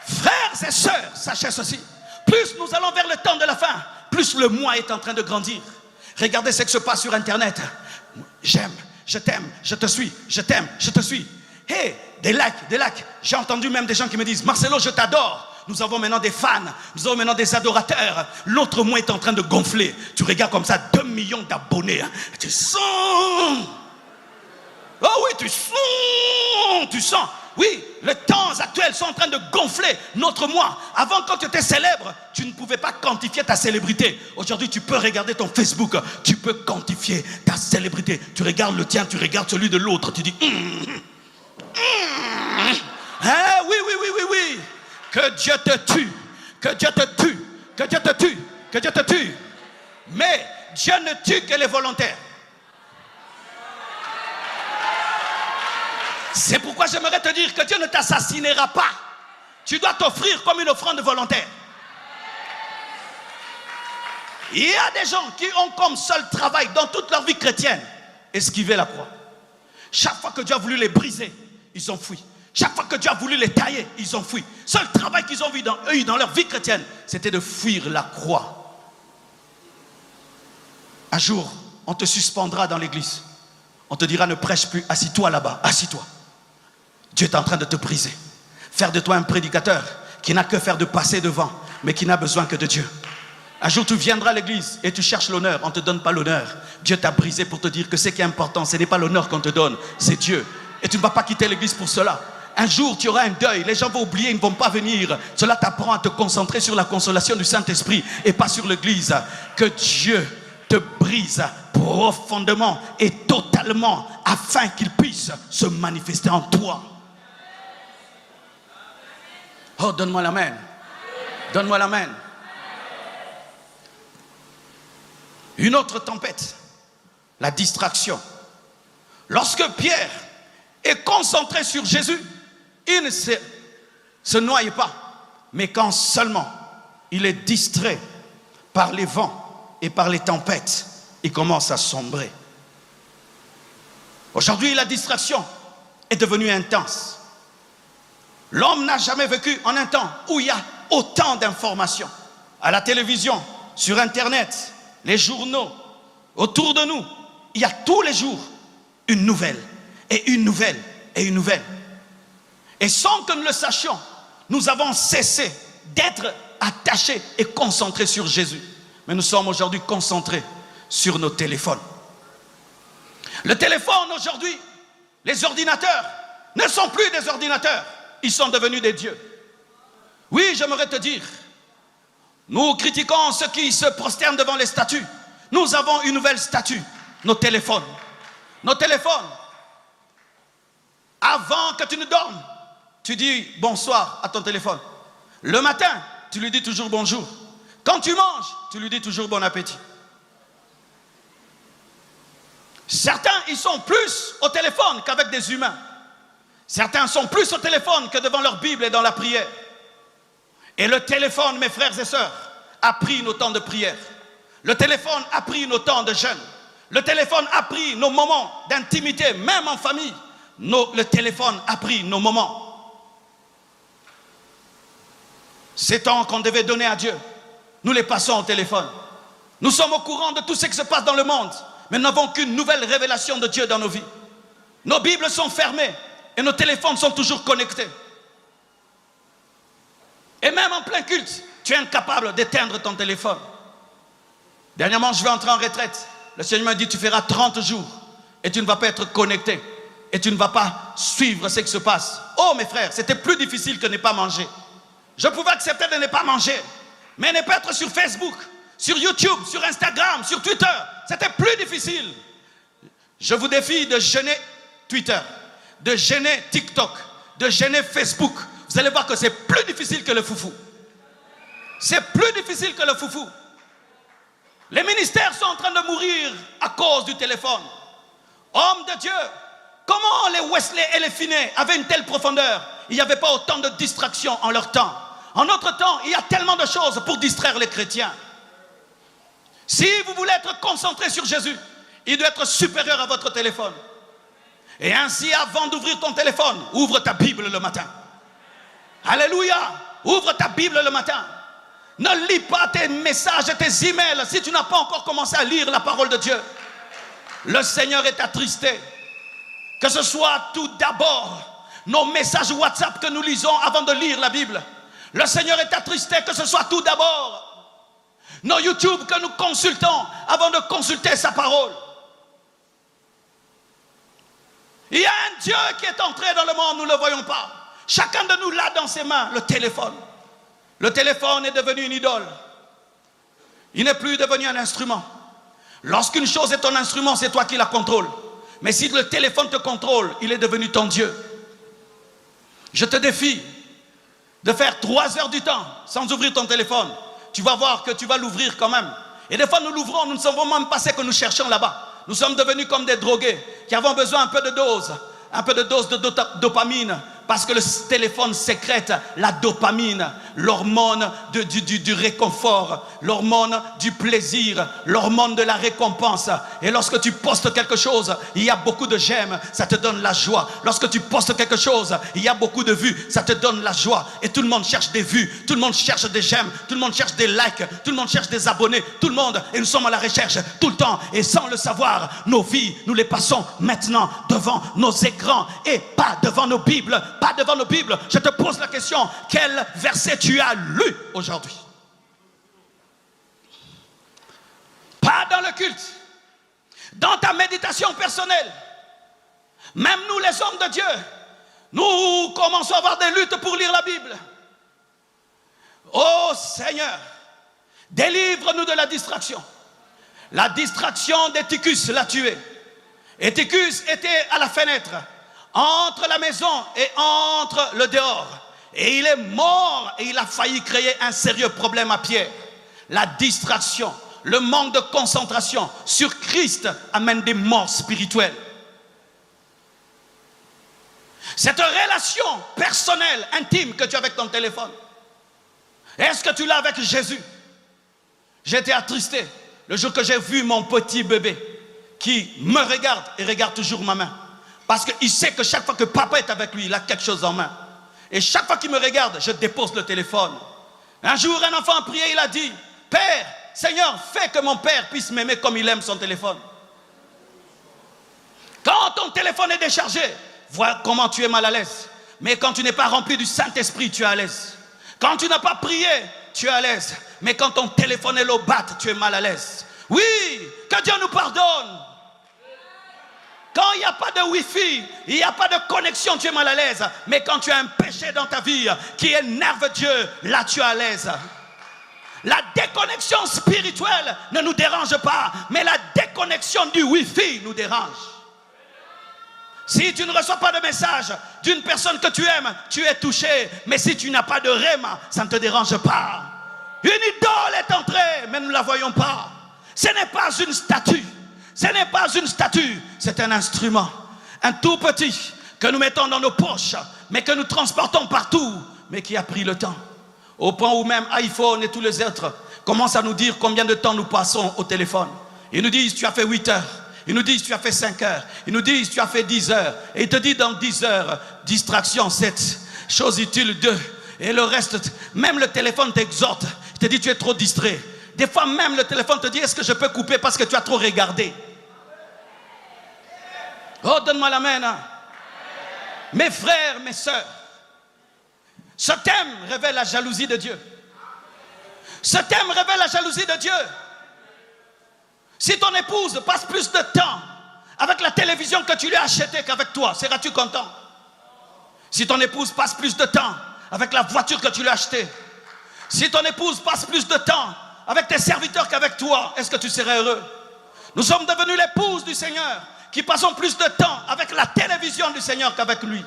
Frères et sœurs, sachez ceci. Plus nous allons vers le temps de la fin, plus le moi est en train de grandir. Regardez ce qui se passe sur Internet. J'aime, je t'aime, je te suis, je t'aime, je te suis. Hey, des likes. J'ai entendu même des gens qui me disent, Marcelo, je t'adore. Nous avons maintenant des fans, nous avons maintenant des adorateurs. L'autre moi est en train de gonfler. Tu regardes comme ça, 2 millions d'abonnés. Hein. Tu sens. Oh oui, tu sens. Oui, les temps actuels sont en train de gonfler notre moi. Avant, quand tu étais célèbre, tu ne pouvais pas quantifier ta célébrité. Aujourd'hui, tu peux regarder ton Facebook, tu peux quantifier ta célébrité. Tu regardes le tien, tu regardes celui de l'autre, tu dis hein, oui. Que Dieu te tue, que Dieu te tue, que Dieu te tue, que Dieu te tue. Mais Dieu ne tue que les volontaires. C'est pourquoi j'aimerais te dire que Dieu ne t'assassinera pas. Tu dois t'offrir comme une offrande volontaire. Il y a des gens qui ont comme seul travail dans toute leur vie chrétienne esquiver la croix. Chaque fois que Dieu a voulu les briser, ils ont fui. Chaque fois que Dieu a voulu les tailler, ils ont fui. Seul travail qu'ils ont eu dans leur vie chrétienne, c'était de fuir la croix. Un jour, on te suspendra dans l'église. On te dira ne prêche plus, assis-toi là-bas, assis-toi. Dieu est en train de te briser. Faire de toi un prédicateur qui n'a que faire de passer devant, mais qui n'a besoin que de Dieu. Un jour tu viendras à l'église et tu cherches l'honneur, on ne te donne pas l'honneur. Dieu t'a brisé pour te dire que ce qui est important, ce n'est pas l'honneur qu'on te donne, c'est Dieu. Et tu ne vas pas quitter l'église pour cela. Un jour tu auras un deuil, les gens vont oublier, ils ne vont pas venir. Cela t'apprend à te concentrer sur la consolation du Saint-Esprit et pas sur l'église. Que Dieu te brise profondément et totalement afin qu'il puisse se manifester en toi. Oh, donne-moi l'amen. Donne-moi l'amen. Une autre tempête, la distraction. Lorsque Pierre est concentré sur Jésus, il ne se noie pas. Mais quand seulement il est distrait par les vents et par les tempêtes, il commence à sombrer. Aujourd'hui, la distraction est devenue intense. L'homme n'a jamais vécu en un temps où il y a autant d'informations. À la télévision, sur Internet, les journaux, autour de nous, il y a tous les jours une nouvelle, et une nouvelle, et une nouvelle. Et sans que nous le sachions, nous avons cessé d'être attachés et concentrés sur Jésus. Mais nous sommes aujourd'hui concentrés sur nos téléphones. Le téléphone aujourd'hui, les ordinateurs ne sont plus des ordinateurs. Ils sont devenus des dieux. Oui, j'aimerais te dire, nous critiquons ceux qui se prosternent devant les statues. Nous avons une nouvelle statue, nos téléphones. Nos téléphones. Avant que tu ne dormes, tu dis bonsoir à ton téléphone. Le matin, tu lui dis toujours bonjour. Quand tu manges, tu lui dis toujours bon appétit. Certains, ils sont plus au téléphone qu'avec des humains. Certains sont plus au téléphone que devant leur Bible et dans la prière. Et le téléphone, mes frères et sœurs, a pris nos temps de prière. Le téléphone a pris nos temps de jeûne. Le téléphone a pris nos moments d'intimité, même en famille. Le téléphone a pris nos moments. Ces temps qu'on devait donner à Dieu, nous les passons au téléphone. Nous sommes au courant de tout ce qui se passe dans le monde, mais nous n'avons qu'une nouvelle révélation de Dieu dans nos vies. Nos Bibles sont fermées et nos téléphones sont toujours connectés. Et même en plein culte, tu es incapable d'éteindre ton téléphone. Dernièrement, je vais entrer en retraite. Le Seigneur m'a dit, tu feras 30 jours et tu ne vas pas être connecté et tu ne vas pas suivre ce qui se passe. Oh mes frères, c'était plus difficile que ne pas manger. Je pouvais accepter de ne pas manger, mais ne pas être sur Facebook, sur YouTube, sur Instagram, sur Twitter, c'était plus difficile. Je vous défie de jeûner Twitter, de jeûner TikTok, de jeûner Facebook. Vous allez voir que c'est plus difficile que le foufou. C'est plus difficile que le foufou. Les ministères sont en train de mourir à cause du téléphone. Hommes de Dieu, comment les Wesley et les Finney avaient une telle profondeur? Il n'y avait pas autant de distractions en leur temps. En notre temps, il y a tellement de choses pour distraire les chrétiens. Si vous voulez être concentré sur Jésus, il doit être supérieur à votre téléphone. Et ainsi, avant d'ouvrir ton téléphone, ouvre ta Bible le matin. Alléluia! Ouvre ta Bible le matin. Ne lis pas tes messages et tes emails si tu n'as pas encore commencé à lire la parole de Dieu. Le Seigneur est attristé. Que ce soit tout d'abord nos messages WhatsApp que nous lisons avant de lire la Bible. Le Seigneur est attristé que ce soit tout d'abord nos YouTube que nous consultons avant de consulter sa parole. Il y a un Dieu qui est entré dans le monde, nous ne le voyons pas. Chacun de nous l'a dans ses mains, le téléphone. Le téléphone est devenu une idole. Il n'est plus devenu un instrument. Lorsqu'une chose est ton instrument, c'est toi qui la contrôles. Mais si le téléphone te contrôle, il est devenu ton Dieu. Je te défie de faire 3 heures du temps sans ouvrir ton téléphone. Tu vas voir que tu vas l'ouvrir quand même. Et des fois nous l'ouvrons, nous ne savons même pas ce que nous cherchons là-bas. Nous sommes devenus comme des drogués qui avons besoin un peu de dose de dopamine. Parce que le téléphone sécrète la dopamine, l'hormone du réconfort, l'hormone du plaisir, l'hormone de la récompense. Et lorsque tu postes quelque chose, il y a beaucoup de j'aime, ça te donne la joie. Lorsque tu postes quelque chose, il y a beaucoup de vues, ça te donne la joie. Et tout le monde cherche des vues, tout le monde cherche des j'aime, tout le monde cherche des likes, tout le monde cherche des abonnés, tout le monde. Et nous sommes à la recherche tout le temps. Et sans le savoir, nos vies, nous les passons maintenant devant nos écrans et pas devant nos Bibles. Pas devant nos Bibles. Je te pose la question, quel verset tu as lu aujourd'hui? Pas dans le culte, dans ta méditation personnelle. Même nous les hommes de Dieu, nous commençons à avoir des luttes pour lire la Bible. Oh Seigneur, délivre-nous de la distraction. La distraction d'Éticus l'a tué. Éticus était à la fenêtre entre la maison et entre le dehors. Et il est mort et il a failli créer un sérieux problème à Pierre. La distraction, le manque de concentration sur Christ amène des morts spirituelles. Cette relation personnelle, intime que tu as avec ton téléphone, est-ce que tu l'as avec Jésus? J'étais attristé le jour que j'ai vu mon petit bébé qui me regarde et regarde toujours ma main. Parce qu'il sait que chaque fois que papa est avec lui, il a quelque chose en main. Et chaque fois qu'il me regarde, je dépose le téléphone. Un jour, un enfant a prié, il a dit, Père, Seigneur, fais que mon père puisse m'aimer comme il aime son téléphone. Quand ton téléphone est déchargé, vois comment tu es mal à l'aise. Mais quand tu n'es pas rempli du Saint-Esprit, tu es à l'aise. Quand tu n'as pas prié, tu es à l'aise. Mais quand ton téléphone est low bat, tu es mal à l'aise. Oui, que Dieu nous pardonne. Quand il n'y a pas de wifi, il n'y a pas de connexion, tu es mal à l'aise. Mais quand tu as un péché dans ta vie qui énerve Dieu, là tu es à l'aise. La déconnexion spirituelle ne nous dérange pas, mais la déconnexion du wifi nous dérange. Si tu ne reçois pas de message d'une personne que tu aimes, tu es touché. Mais si tu n'as pas de rhéma, ça ne te dérange pas. Une idole est entrée, mais nous ne la voyons pas. Ce n'est pas une statue. Ce n'est pas une statue, c'est un instrument. Un tout petit que nous mettons dans nos poches, mais que nous transportons partout, mais qui a pris le temps. Au point où même iPhone et tous les autres commencent à nous dire combien de temps nous passons au téléphone. Ils nous disent tu as fait 8 heures. Ils nous disent tu as fait 5 heures. Ils nous disent tu as fait 10 heures. Et ils te disent dans 10 heures, distraction 7, chose utile 2. Et le reste, même le téléphone t'exhorte. Il te dit tu es trop distrait. Des fois même le téléphone te dit est-ce que je peux couper parce que tu as trop regardé. Oh, donne-moi l'amen. Mes frères, mes sœurs, ce thème révèle la jalousie de Dieu. Ce thème révèle la jalousie de Dieu. Si ton épouse passe plus de temps avec la télévision que tu lui as achetée qu'avec toi, seras-tu content? Si ton épouse passe plus de temps avec la voiture que tu lui as achetée, si ton épouse passe plus de temps avec tes serviteurs qu'avec toi, est-ce que tu serais heureux? Nous sommes devenus l'épouse du Seigneur qui passons plus de temps avec la télévision du Seigneur qu'avec lui.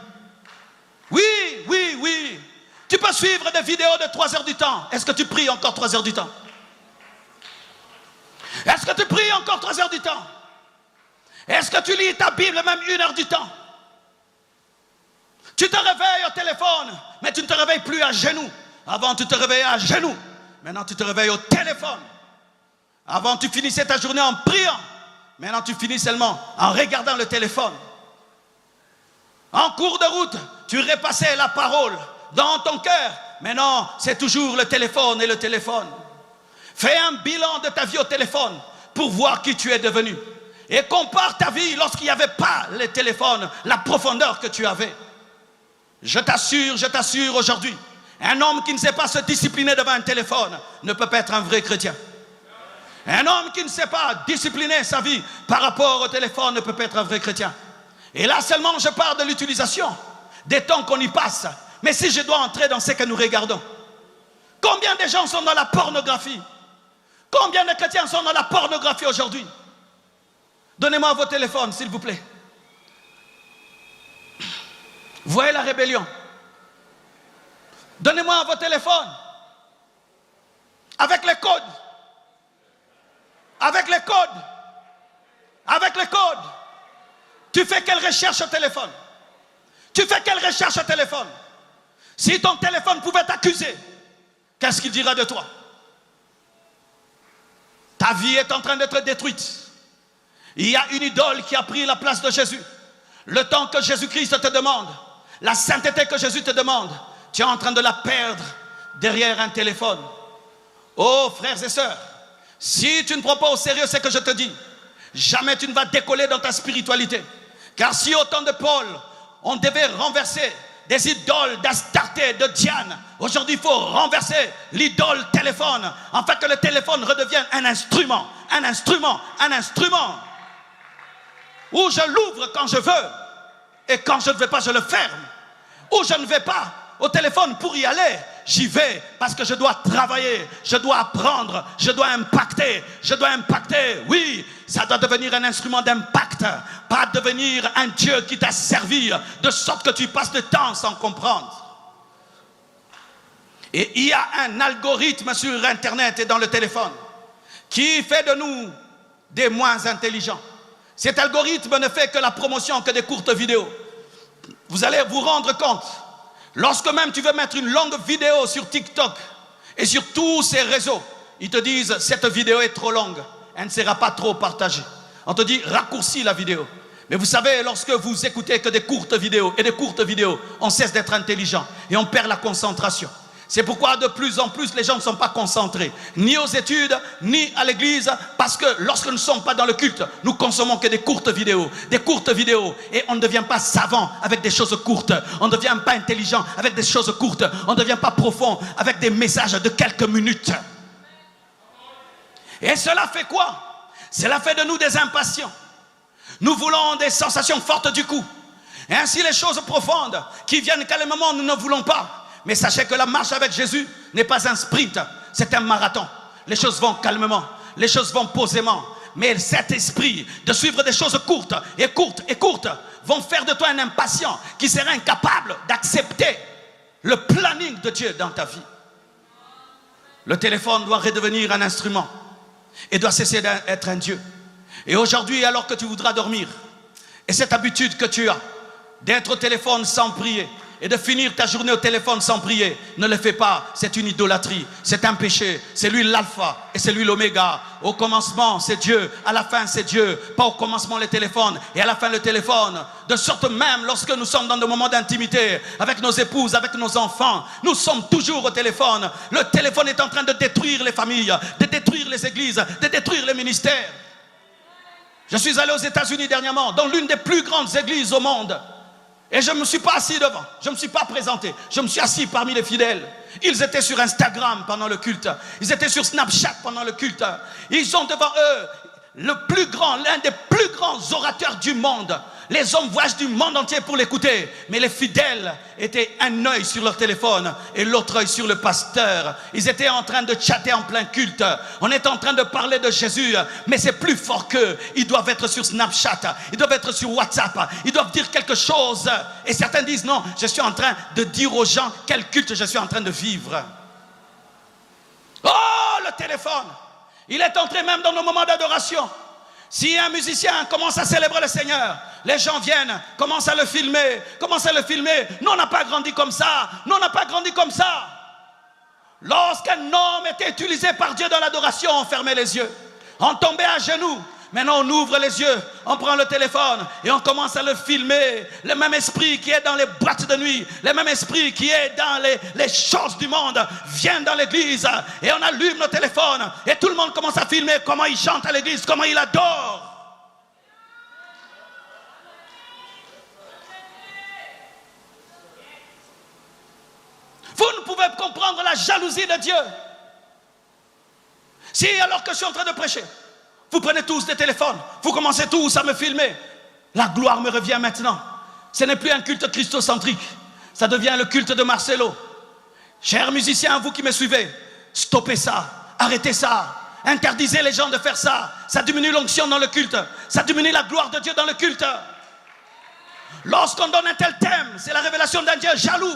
Oui, oui, oui. Tu peux suivre des vidéos de 3 heures du temps. Est-ce que tu pries encore 3 heures du temps? Est-ce que tu pries encore 3 heures du temps? Est-ce que tu lis ta Bible même 1 heure du temps? Tu te réveilles au téléphone, mais tu ne te réveilles plus à genoux. Avant, tu te réveillais à genoux. Maintenant, tu te réveilles au téléphone. Avant, tu finissais ta journée en priant. Maintenant, tu finis seulement en regardant le téléphone. En cours de route, tu repassais la parole dans ton cœur. Maintenant, c'est toujours le téléphone et le téléphone. Fais un bilan de ta vie au téléphone pour voir qui tu es devenu. Et compare ta vie lorsqu'il n'y avait pas les téléphones, la profondeur que tu avais. Je t'assure aujourd'hui, un homme qui ne sait pas se discipliner devant un téléphone ne peut pas être un vrai chrétien. Un homme qui ne sait pas discipliner sa vie par rapport au téléphone ne peut pas être un vrai chrétien. Et là seulement je parle de l'utilisation, des temps qu'on y passe. Mais si je dois entrer dans ce que nous regardons, combien de gens sont dans la pornographie? Combien de chrétiens sont dans la pornographie aujourd'hui? Donnez-moi vos téléphones, s'il vous plaît. Voyez la rébellion. Donnez-moi vos téléphones. Avec les codes. Avec les codes. Avec les codes. Tu fais quelle recherche au téléphone? Tu fais quelle recherche au téléphone? Si ton téléphone pouvait t'accuser, qu'est-ce qu'il dira de toi? Ta vie est en train d'être détruite. Il y a une idole qui a pris la place de Jésus. Le temps que Jésus-Christ te demande, la sainteté que Jésus te demande, tu es en train de la perdre derrière un téléphone. Oh frères et sœurs, si tu ne prends pas au sérieux ce que je te dis, jamais tu ne vas décoller dans ta spiritualité. Car si au temps de Paul, on devait renverser des idoles d'Astarté, de Diane, aujourd'hui il faut renverser l'idole téléphone, afin que le téléphone redevienne un instrument, un instrument, un instrument, où je l'ouvre quand je veux, et quand je ne veux pas, je le ferme. Où je ne vais pas au téléphone pour y aller, j'y vais parce que je dois travailler, je dois apprendre, je dois impacter, oui, ça doit devenir un instrument d'impact, pas devenir un Dieu qui t'a servi, de sorte que tu passes le temps sans comprendre. Et il y a un algorithme sur Internet et dans le téléphone qui fait de nous des moins intelligents. Cet algorithme ne fait que la promotion que des courtes vidéos. Vous allez vous rendre compte, lorsque même tu veux mettre une longue vidéo sur TikTok et sur tous ces réseaux, ils te disent cette vidéo est trop longue, elle ne sera pas trop partagée. On te dit raccourcis la vidéo. Mais vous savez, lorsque vous écoutez que des courtes vidéos et des courtes vidéos, on cesse d'être intelligent et on perd la concentration. C'est pourquoi de plus en plus les gens ne sont pas concentrés, ni aux études, ni à l'église, parce que lorsque nous ne sommes pas dans le culte, nous consommons que des courtes vidéos, et on ne devient pas savant avec des choses courtes, on ne devient pas intelligent avec des choses courtes, on ne devient pas profond avec des messages de quelques minutes. Et cela fait quoi? Cela fait de nous des impatients. Nous voulons des sensations fortes du coup. Et ainsi les choses profondes qui viennent calmement, nous ne voulons pas. Mais sachez que la marche avec Jésus n'est pas un sprint, c'est un marathon. Les choses vont calmement, les choses vont posément. Mais cet esprit de suivre des choses courtes et courtes et courtes vont faire de toi un impatient qui sera incapable d'accepter le planning de Dieu dans ta vie. Le téléphone doit redevenir un instrument et doit cesser d'être un Dieu. Et aujourd'hui, alors que tu voudras dormir, et cette habitude que tu as d'être au téléphone sans prier, et de finir ta journée au téléphone sans prier, ne le fais pas, c'est une idolâtrie, c'est un péché, c'est lui l'alpha et c'est lui l'oméga. Au commencement c'est Dieu, à la fin c'est Dieu, pas au commencement le téléphone et à la fin le téléphone. De sorte même lorsque nous sommes dans des moments d'intimité, avec nos épouses, avec nos enfants, nous sommes toujours au téléphone. Le téléphone est en train de détruire les familles, de détruire les églises, de détruire les ministères. Je suis allé aux États-Unis dernièrement, dans l'une des plus grandes églises au monde. Et je ne me suis pas assis devant, je ne me suis pas présenté, je me suis assis parmi les fidèles. Ils étaient sur Instagram pendant le culte, ils étaient sur Snapchat pendant le culte. Ils ont devant eux l'un des plus grands orateurs du monde. Les hommes voyagent du monde entier pour l'écouter. Mais les fidèles étaient un œil sur leur téléphone et l'autre œil sur le pasteur. Ils étaient en train de chatter en plein culte. On est en train de parler de Jésus, mais c'est plus fort qu'eux. Ils doivent être sur Snapchat, ils doivent être sur WhatsApp, ils doivent dire quelque chose. Et certains disent non, je suis en train de dire aux gens quel culte je suis en train de vivre. Oh, le téléphone! Il est entré même dans nos moments d'adoration. Si un musicien commence à célébrer le Seigneur, les gens viennent, commencent à le filmer. Nous, on n'a pas grandi comme ça. Lorsqu'un homme était utilisé par Dieu dans l'adoration, on fermait les yeux. On tombait à genoux. Maintenant, on ouvre les yeux, on prend le téléphone et on commence à le filmer. Le même esprit qui est dans les boîtes de nuit, le même esprit qui est dans les choses du monde vient dans l'église et on allume le téléphone et tout le monde commence à filmer comment il chante à l'église, comment il adore. Vous ne pouvez comprendre la jalousie de Dieu. Si alors que je suis en train de prêcher, vous prenez tous des téléphones, vous commencez tous à me filmer. La gloire me revient maintenant. Ce n'est plus un culte christocentrique. Ça devient le culte de Marcelo. Chers musiciens, vous qui me suivez, stoppez ça, arrêtez ça. Interdisez les gens de faire ça. Ça diminue l'onction dans le culte. Ça diminue la gloire de Dieu dans le culte. Lorsqu'on donne un tel thème, c'est la révélation d'un Dieu jaloux.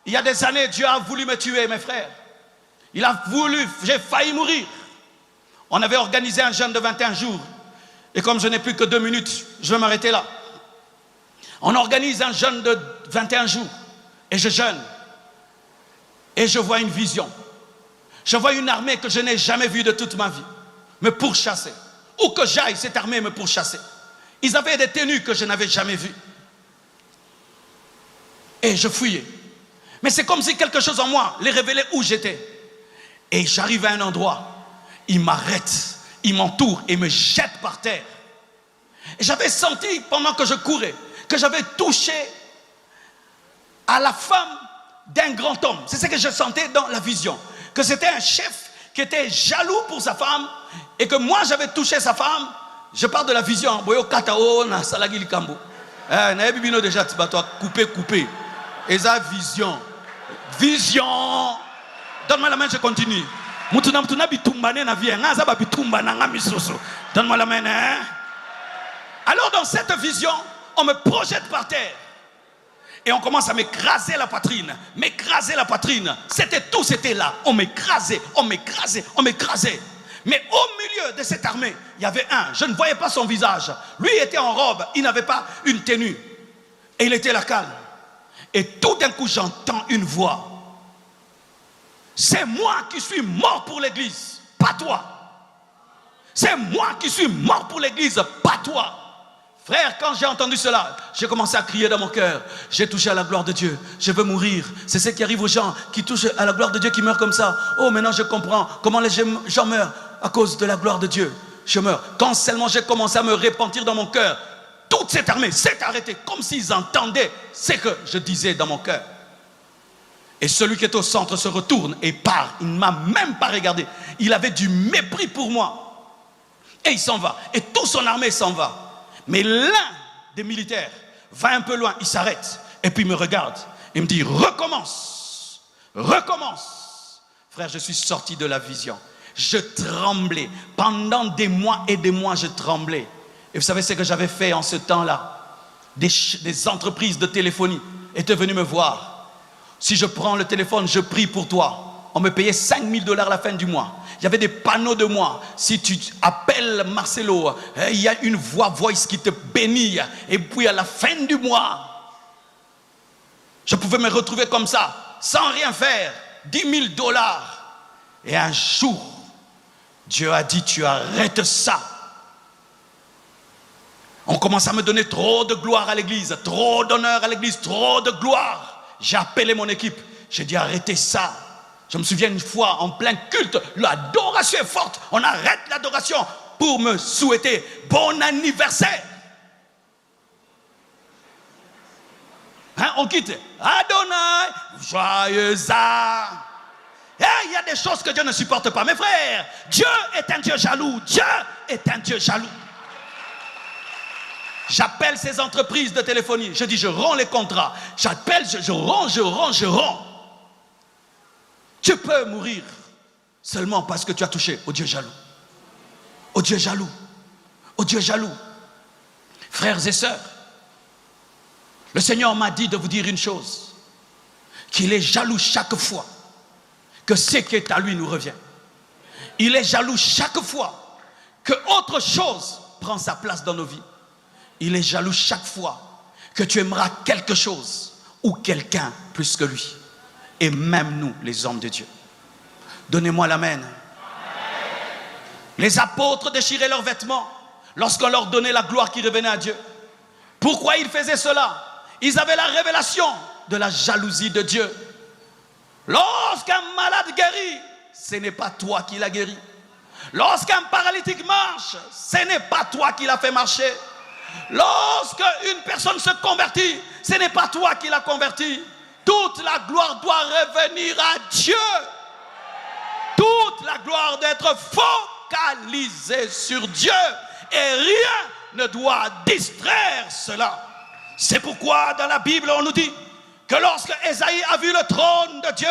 Il y a des années, Dieu a voulu me tuer, mes frères. Il a voulu, j'ai failli mourir. On avait organisé un jeûne de 21 jours. Et comme je n'ai plus que 2 minutes, je vais m'arrêter là. On organise un jeûne de 21 jours. Et je jeûne. Et je vois une vision. Je vois une armée que je n'ai jamais vue de toute ma vie me pourchasser. Où que j'aille, cette armée me pourchassait. Ils avaient des tenues que je n'avais jamais vues. Et je fouillais. Mais c'est comme si quelque chose en moi les révélait où j'étais. Et j'arrive à un endroit. Ils m'arrêtent. Ils m'entourent et me jettent par terre. Et j'avais senti pendant que je courais que j'avais touché à la femme d'un grand homme. C'est ce que je sentais dans la vision. Que c'était un chef qui était jaloux pour sa femme et que moi j'avais touché sa femme. Je parle de la vision. Boyo katao na salagi likambo. Na ebibino déjà tibato couper. Et ça vision. Vision. Donne-moi la main, je continue. Mutuna bitumbane na vie. Nga za ba bitumba na nga misoso. Donne-moi la main. Hein? Alors dans cette vision, on me projette par terre. Et on commence à m'écraser la poitrine. M'écraser la poitrine. C'était là. On m'écrasait. Mais au milieu de cette armée, il y avait un. Je ne voyais pas son visage. Lui était en robe. Il n'avait pas une tenue. Et il était là calme. Et tout d'un coup, j'entends une voix. C'est moi qui suis mort pour l'église. Pas toi. C'est moi qui suis mort pour l'église. Pas toi. Frère, quand j'ai entendu cela, j'ai commencé à crier dans mon cœur. J'ai touché à la gloire de Dieu. Je veux mourir. C'est ce qui arrive aux gens qui touchent à la gloire de Dieu, qui meurent comme ça. Oh, maintenant je comprends comment les gens meurent à cause de la gloire de Dieu. Je meurs. Quand seulement j'ai commencé à me repentir dans mon cœur, toute cette armée s'est arrêtée, comme s'ils entendaient ce que je disais dans mon cœur. Et celui qui est au centre se retourne et part. Il ne m'a même pas regardé. Il avait du mépris pour moi. Et il s'en va. Et toute son armée s'en va. Mais l'un des militaires va un peu loin, il s'arrête et puis il me regarde et me dit recommence. Frère, je suis sorti de la vision. Je tremblais. Pendant des mois et des mois, je tremblais. Et vous savez ce que j'avais fait en ce temps-là? Des entreprises de téléphonie étaient venues me voir. Si je prends le téléphone, je prie pour toi. On me payait $5,000 à la fin du mois. Il y avait des panneaux de moi. Si tu appelles Marcelo, il y a une voice qui te bénit. Et puis à la fin du mois, je pouvais me retrouver comme ça, sans rien faire. $10,000. Et un jour, Dieu a dit, tu arrêtes ça. On commence à me donner trop de gloire à l'église, trop d'honneur à l'église, trop de gloire. J'ai appelé mon équipe. J'ai dit, arrêtez ça. Je me souviens une fois, en plein culte, l'adoration est forte. On arrête l'adoration pour me souhaiter bon anniversaire. Hein, on quitte. Adonai, joyeux an. Il y a des choses que Dieu ne supporte pas. Mes frères, Dieu est un Dieu jaloux. Dieu est un Dieu jaloux. J'appelle ces entreprises de téléphonie. Je dis, je romps les contrats. J'appelle, je romps. Tu peux mourir seulement parce que tu as touché au Dieu jaloux. Au Dieu jaloux. Au Dieu jaloux. Frères et sœurs, le Seigneur m'a dit de vous dire une chose. Qu'il est jaloux chaque fois que ce qui est à lui nous revient. Il est jaloux chaque fois que autre chose prend sa place dans nos vies. Il est jaloux chaque fois que tu aimeras quelque chose ou quelqu'un plus que lui. Et même nous, les hommes de Dieu. Donnez-moi l'amen. Les apôtres déchiraient leurs vêtements lorsqu'on leur donnait la gloire qui revenait à Dieu. Pourquoi ils faisaient cela? Ils avaient la révélation de la jalousie de Dieu. Lorsqu'un malade guérit, ce n'est pas toi qui l'as guéri. Lorsqu'un paralytique marche, ce n'est pas toi qui l'as fait marcher. Lorsqu'une personne se convertit, ce n'est pas toi qui l'as converti. Toute la gloire doit revenir à Dieu. Toute la gloire doit être focalisée sur Dieu et rien ne doit distraire cela. C'est pourquoi dans la Bible on nous dit que lorsque Ésaïe a vu le trône de Dieu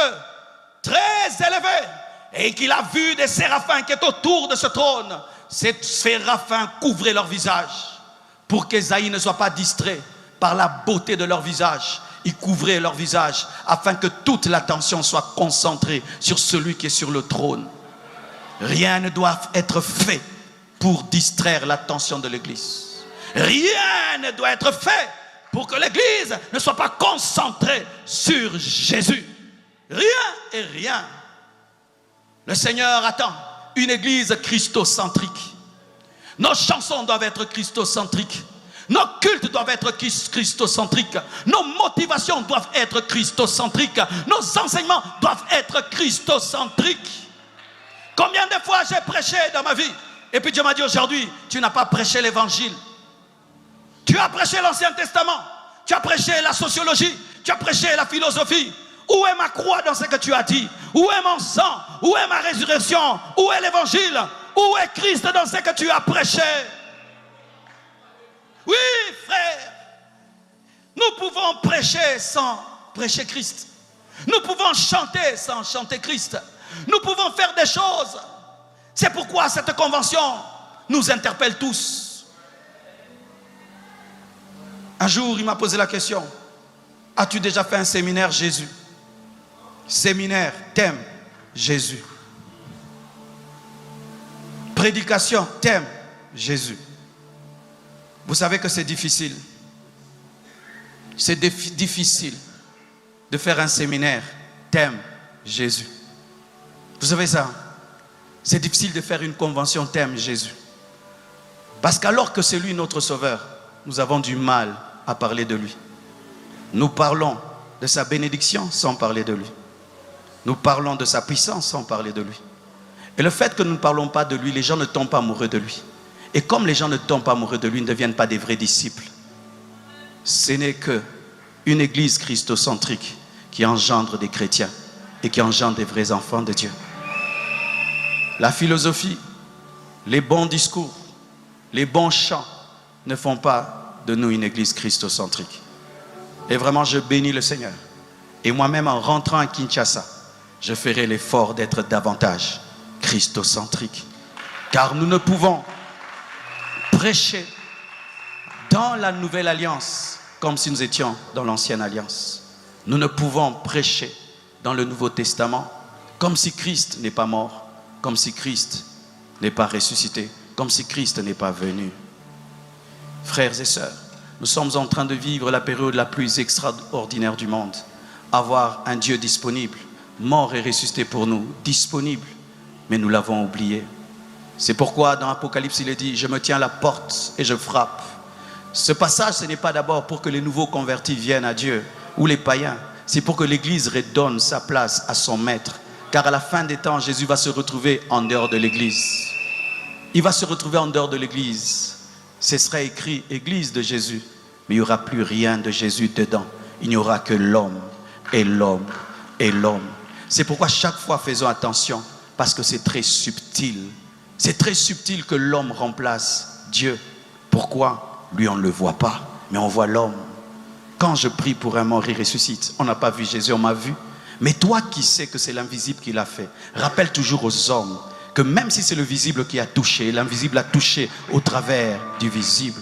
très élevé et qu'il a vu des séraphins qui étaient autour de ce trône, ces séraphins couvraient leur visage pour qu'Ésaïe ne soit pas distrait par la beauté de leur visage. Ils couvraient leur visage afin que toute l'attention soit concentrée sur celui qui est sur le trône. Rien ne doit être fait pour distraire l'attention de l'Église. Rien ne doit être fait pour que l'Église ne soit pas concentrée sur Jésus. Rien et rien. Le Seigneur attend une Église christocentrique. Nos chansons doivent être christocentriques. Nos cultes doivent être christocentriques. Nos motivations doivent être christocentriques. Nos enseignements doivent être christocentriques. Combien de fois j'ai prêché dans ma vie et puis Dieu m'a dit aujourd'hui, tu n'as pas prêché l'évangile. Tu as prêché l'Ancien Testament. Tu as prêché la sociologie. Tu as prêché la philosophie. Où est ma croix dans ce que tu as dit? Où est mon sang? Où est ma résurrection? Où est l'évangile? Où est Christ dans ce que tu as prêché? Oui, frère. Nous pouvons prêcher sans prêcher Christ. Nous pouvons chanter sans chanter Christ. Nous pouvons faire des choses. C'est pourquoi cette convention nous interpelle tous. Un jour, il m'a posé la question: as-tu déjà fait un séminaire Jésus? Séminaire, thème, Jésus. Prédication, thème, Jésus. Vous savez que c'est difficile. C'est difficile de faire un séminaire, thème, Jésus. Vous savez ça? C'est difficile de faire une convention, thème, Jésus. Parce qu'alors que c'est lui notre sauveur, nous avons du mal à parler de lui. Nous parlons de sa bénédiction sans parler de lui. Nous parlons de sa puissance sans parler de lui. Et le fait que nous ne parlons pas de lui, les gens ne tombent pas amoureux de lui. Et comme les gens ne tombent pas amoureux de lui, ils ne deviennent pas des vrais disciples. Ce n'est qu'une église christocentrique qui engendre des chrétiens et qui engendre des vrais enfants de Dieu. La philosophie, les bons discours, les bons chants ne font pas de nous une église christocentrique. Et vraiment, je bénis le Seigneur. Et moi-même, en rentrant à Kinshasa, je ferai l'effort d'être davantage christocentrique. Car nous ne pouvons prêcher dans la nouvelle alliance comme si nous étions dans l'ancienne alliance. Nous ne pouvons prêcher dans le Nouveau Testament comme si Christ n'est pas mort, comme si Christ n'est pas ressuscité, comme si Christ n'est pas venu. Frères et sœurs, nous sommes en train de vivre la période la plus extraordinaire du monde. Avoir un Dieu disponible, mort et ressuscité pour nous, disponible, mais nous l'avons oublié. C'est pourquoi dans Apocalypse il est dit: je me tiens à la porte et je frappe. Ce passage, ce n'est pas d'abord pour que les nouveaux convertis viennent à Dieu ou les païens, c'est pour que l'Église redonne sa place à son maître. Car à la fin des temps, Jésus va se retrouver en dehors de l'Église. Il va se retrouver en dehors de l'Église. Ce sera écrit Église de Jésus, mais il n'y aura plus rien de Jésus dedans. Il n'y aura que l'homme et l'homme et l'homme. C'est pourquoi chaque fois faisons attention, parce que c'est très subtil. C'est très subtil que l'homme remplace Dieu. Pourquoi? Lui, on ne le voit pas, mais on voit l'homme. Quand je prie pour un mort, il ressuscite. On n'a pas vu Jésus, on m'a vu. Mais toi qui sais que c'est l'invisible qui l'a fait, rappelle toujours aux hommes que même si c'est le visible qui a touché, l'invisible a touché au travers du visible.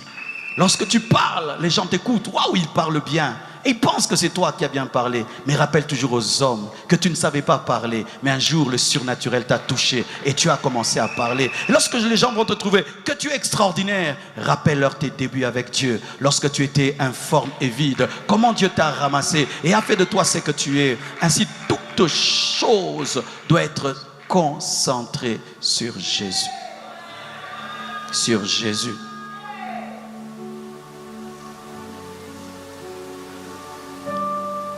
Lorsque tu parles, les gens t'écoutent. Waouh, il parle bien. Et ils pensent que c'est toi qui as bien parlé. Mais rappelle toujours aux hommes que tu ne savais pas parler. Mais un jour, le surnaturel t'a touché et tu as commencé à parler. Et lorsque les gens vont te trouver que tu es extraordinaire, rappelle-leur tes débuts avec Dieu. Lorsque tu étais informe et vide, comment Dieu t'a ramassé et a fait de toi ce que tu es. Ainsi, toute chose doit être concentrée sur Jésus. Sur Jésus.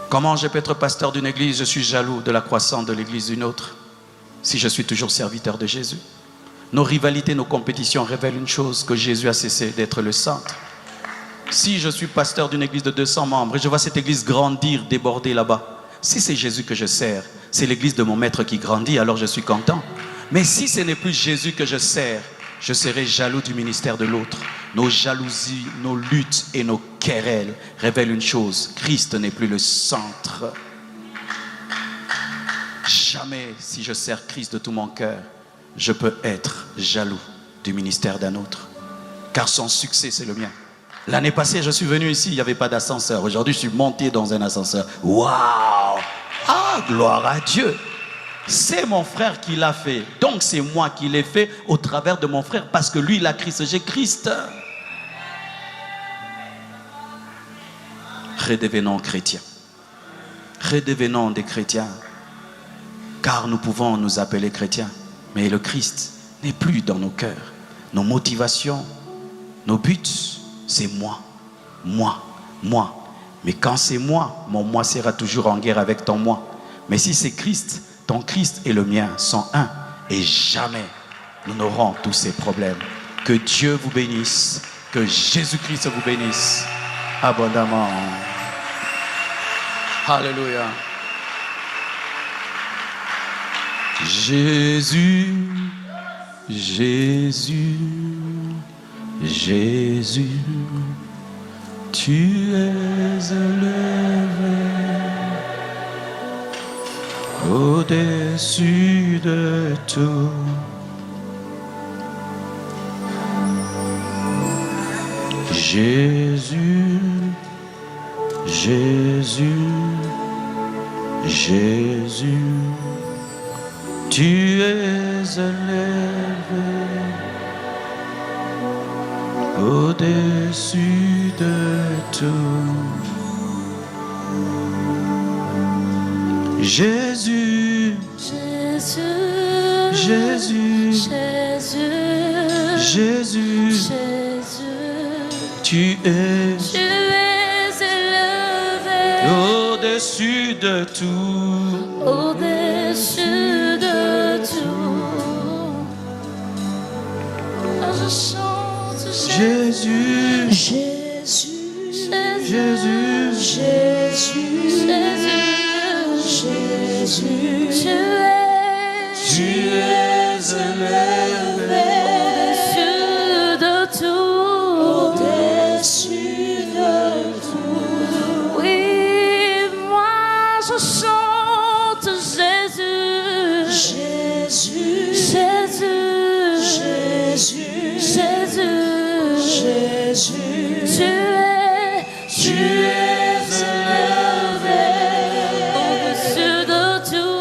Comment je peux être pasteur d'une église? Je suis jaloux de la croissance de l'église d'une autre. Si je suis toujours serviteur de Jésus. Nos rivalités, nos compétitions révèlent une chose, que Jésus a cessé d'être le centre. Si je suis pasteur d'une église de 200 membres et je vois cette église grandir, déborder là-bas, si c'est Jésus que je sers, c'est l'église de mon maître qui grandit, alors je suis content. Mais si ce n'est plus Jésus que je sers, je serai jaloux du ministère de l'autre. Nos jalousies, nos luttes et nos querelles révèlent une chose: Christ n'est plus le centre. Jamais, si je sers Christ de tout mon cœur, je peux être jaloux du ministère d'un autre. Car son succès, c'est le mien. L'année passée, je suis venu ici, il n'y avait pas d'ascenseur. Aujourd'hui, je suis monté dans un ascenseur. Waouh! Ah, gloire à Dieu! C'est mon frère qui l'a fait. Donc, c'est moi qui l'ai fait au travers de mon frère, parce que lui, il a Christ, j'ai Christ. Redevenons chrétiens. Redevenons des chrétiens. Car nous pouvons nous appeler chrétiens. Mais le Christ n'est plus dans nos cœurs. Nos motivations, nos buts, c'est moi. Moi, moi. Mais quand c'est moi, mon moi sera toujours en guerre avec ton moi. Mais si c'est Christ, ton Christ et le mien sont un. Et jamais nous n'aurons tous ces problèmes. Que Dieu vous bénisse. Que Jésus-Christ vous bénisse abondamment. Alléluia. Jésus, Jésus, Jésus, tu es élevé au-dessus de tout. Jésus, Jésus, Jésus, tu es élevé au-dessus de tout. Jésus, Jésus, Jésus, Jésus, Jésus, Jésus, tu es élevé au-dessus de tout. au-dessus de tout. Quand je chante Jésus, Jésus, Jésus, Jésus, Jésus, tu es élevé au-dessus de tout, au-dessus de tout. Oui, moi je chante Jésus, Jésus, Jésus, Jésus, Jésus, Jésus, tu es élevé au-dessus de tout,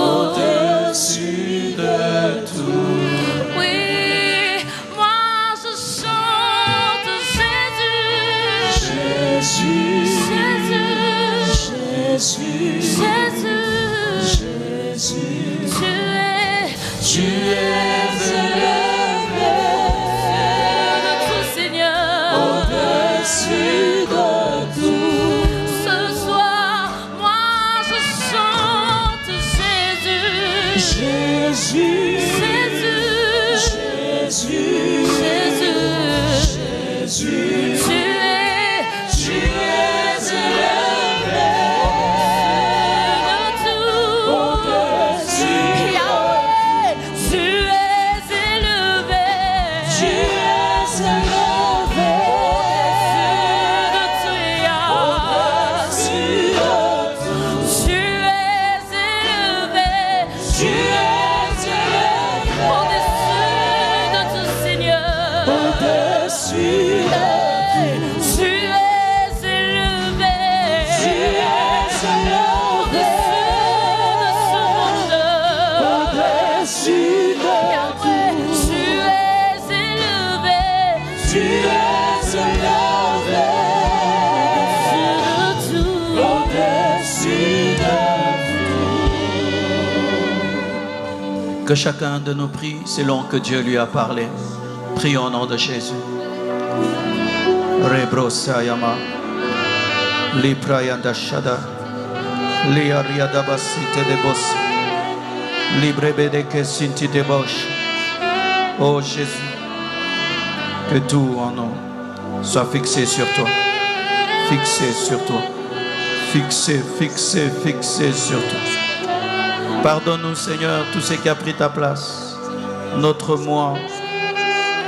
au-dessus de tout. Oui, moi je chante Jésus, Jésus, Jésus, Jésus, Jésus, tu es élevé de tout, Seigneur, au-dessus de tout. Ce soir, moi je chante Jésus, Jésus, Jésus, Jésus, Jésus, Jésus, tu es élevé de tout, au-dessus. Yahweh, tu es élevé, tu es élevé au-dessus de tout, Yahweh, au-dessus de tout. Tu es élevé, tu es élevé au-dessus de tout, Seigneur, au-dessus de tout. Tu es élevé, tu es élevé au-dessus de ce monde, au-dessus de Yahweh, tu es élevé, tu es élevé au-dessus de tout, au-dessus de tout. que chacun de nous prie selon que Dieu lui a parlé. Prions au nom de Jésus. Rebrosayama, Liprayanda Shada, Liariada Basite de Bos, Librebede Sinti de Bosch. Oh Jésus, que tout en nous soit fixé sur toi, fixé sur toi, fixé, fixé, fixé sur toi. Pardonne-nous, Seigneur, tout ce qui a pris ta place, notre moi,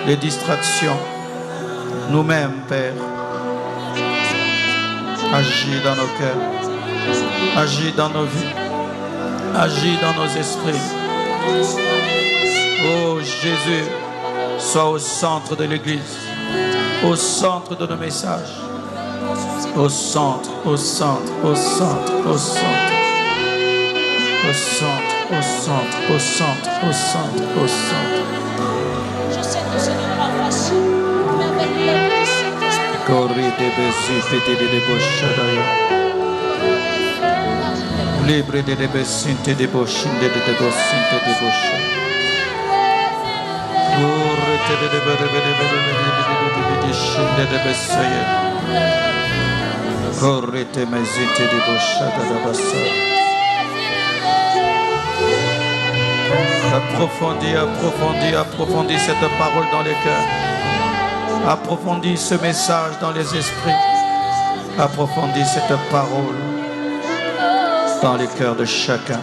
les distractions. Nous-mêmes, Père, agis dans nos cœurs, agis dans nos vies, agis dans nos esprits. Oh Jésus, sois au centre de l'Église, au centre de nos messages, au centre, au centre, au centre, au centre, au centre, au centre, au centre, au centre, au centre. Je sais que ce n'est pas facile, mais avec l'aide du Saint-Esprit. Corri de besi fiti de boshadaya. Libre de besinte de boshinde de bosinte de bosha. Corri de shinde de besaya. Corri de mezite de boshada de basa. Approfondis, approfondis, approfondis cette parole dans les cœurs. Approfondis ce message dans les esprits. Approfondis cette parole dans les cœurs de chacun.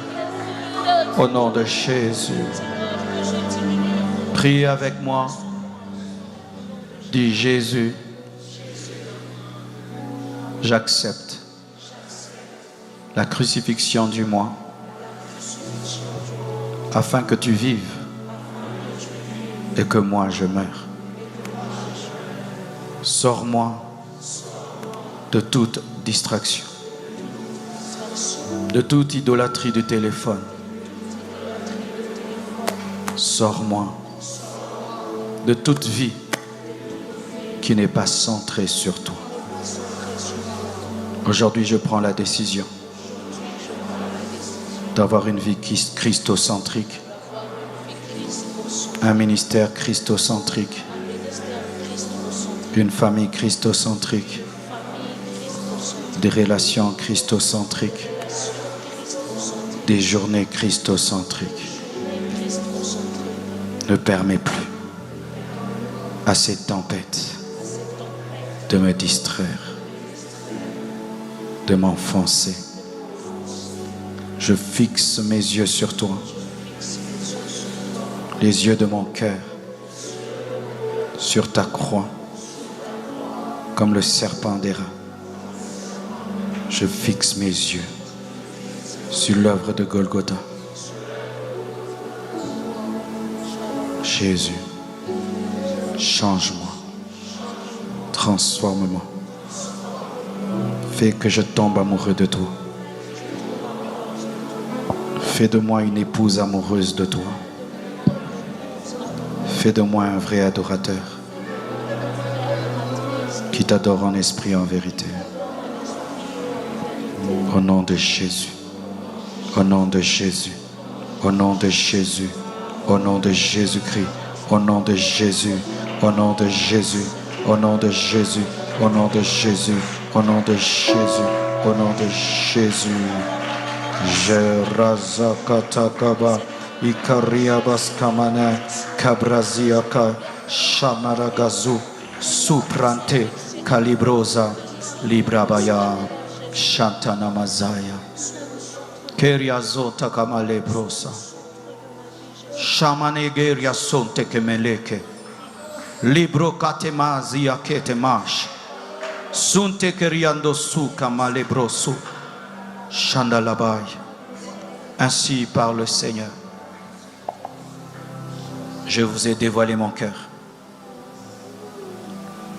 Au nom de Jésus. Prie avec moi. Dis Jésus, j'accepte la crucifixion du moi afin que tu vives et que moi je meure. Sors-moi de toute distraction, de toute idolâtrie du téléphone. Sors-moi de toute vie qui n'est pas centrée sur toi. Aujourd'hui, je prends la décision d'avoir une vie christocentrique, un ministère christocentrique, une famille christocentrique, des relations christocentriques, des journées christocentriques. Ne permets plus à cette tempête de me distraire, de m'enfoncer. Je fixe mes yeux sur toi, les yeux de mon cœur sur ta croix, comme le serpent d'airain. Je fixe mes yeux sur l'œuvre de Golgotha. Jésus, change-moi, transforme-moi, fais que je tombe amoureux de toi. Fais de moi une épouse amoureuse de toi. Fais de moi un vrai adorateur qui t'adore en esprit et en vérité. Au nom de Jésus, au nom de Jésus, au nom de Jésus, au nom de Jésus-Christ, au nom de Jésus, au nom de Jésus, au nom de Jésus, au nom de Jésus, au nom de Jésus, au nom de Jésus. Je razakatakaba ikaria baskamana kabraziaka shamaragazu suprante kalibrosa librabaya shantana mazaya keriazota kamalebrosa shamanegeria sonte kemeleke libro katemazia ketemash sunte keriando su kamalebrosu Chandalabai. Ainsi parle le Seigneur. Je vous ai dévoilé mon cœur.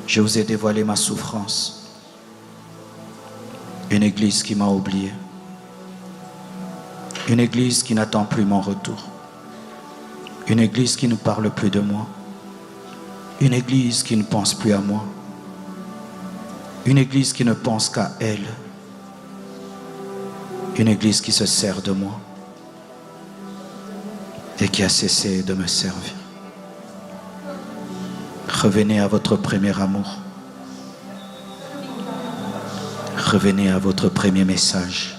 Je vous ai dévoilé ma souffrance. Une église qui m'a oublié. Une église qui n'attend plus mon retour. Une église qui ne parle plus de moi. Une église qui ne pense plus à moi. Une église qui ne pense qu'à elle. Une église qui se sert de moi et qui a cessé de me servir. Revenez à votre premier amour. Revenez à votre premier message.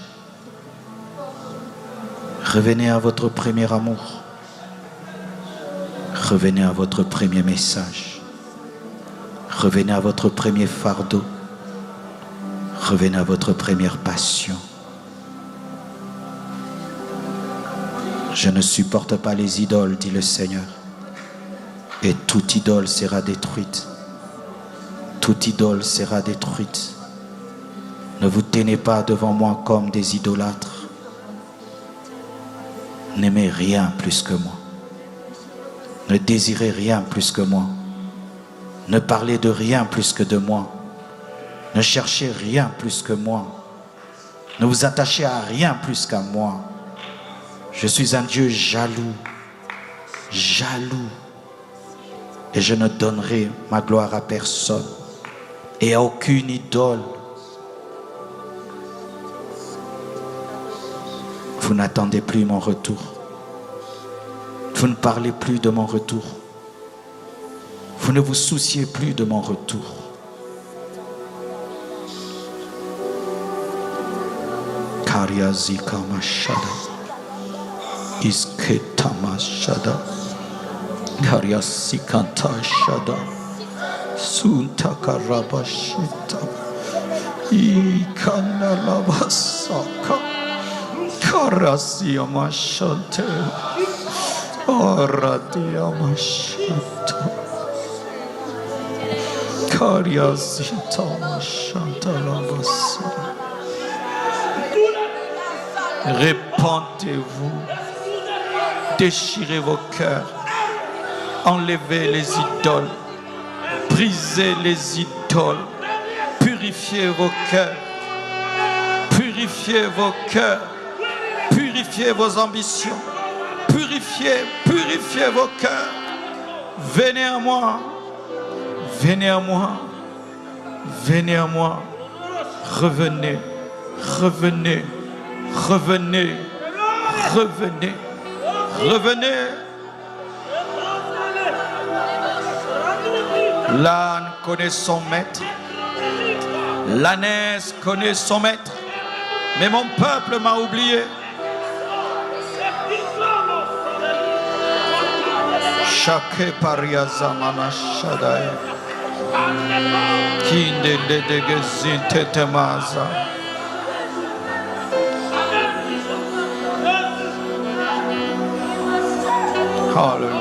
Revenez à votre premier amour. Revenez à votre premier message. Revenez à votre premier fardeau. Revenez à votre première passion. Je ne supporte pas les idoles, dit le Seigneur. Et toute idole sera détruite. Toute idole sera détruite. Ne vous tenez pas devant moi comme des idolâtres. N'aimez rien plus que moi. Ne désirez rien plus que moi. Ne parlez de rien plus que de moi. Ne cherchez rien plus que moi. Ne vous attachez à rien plus qu'à moi. Je suis un Dieu jaloux. Jaloux. Et je ne donnerai ma gloire à personne et à aucune idole. Vous n'attendez plus mon retour. Vous ne parlez plus de mon retour. Vous ne vous souciez plus de mon retour. Kariazika mashada. Isketa mashada. Kariasikanta shada. Sunta karabashita. Ikana labasaka. Karasia mashante. Oradia mashita. Kariasita mashanta labasaka. Répentez-vous, déchirez vos cœurs, enlevez les idoles, brisez les idoles, purifiez vos cœurs, purifiez vos cœurs, purifiez vos ambitions, purifiez vos cœurs. Venez à moi, venez à moi, venez à moi, revenez, revenez. Revenez, revenez, revenez. L'âne connaît son maître, l'ânesse connaît son maître, mais mon peuple m'a oublié. Chaque pariazamana shadai, kinde de degezinte temaza. Hallelujah.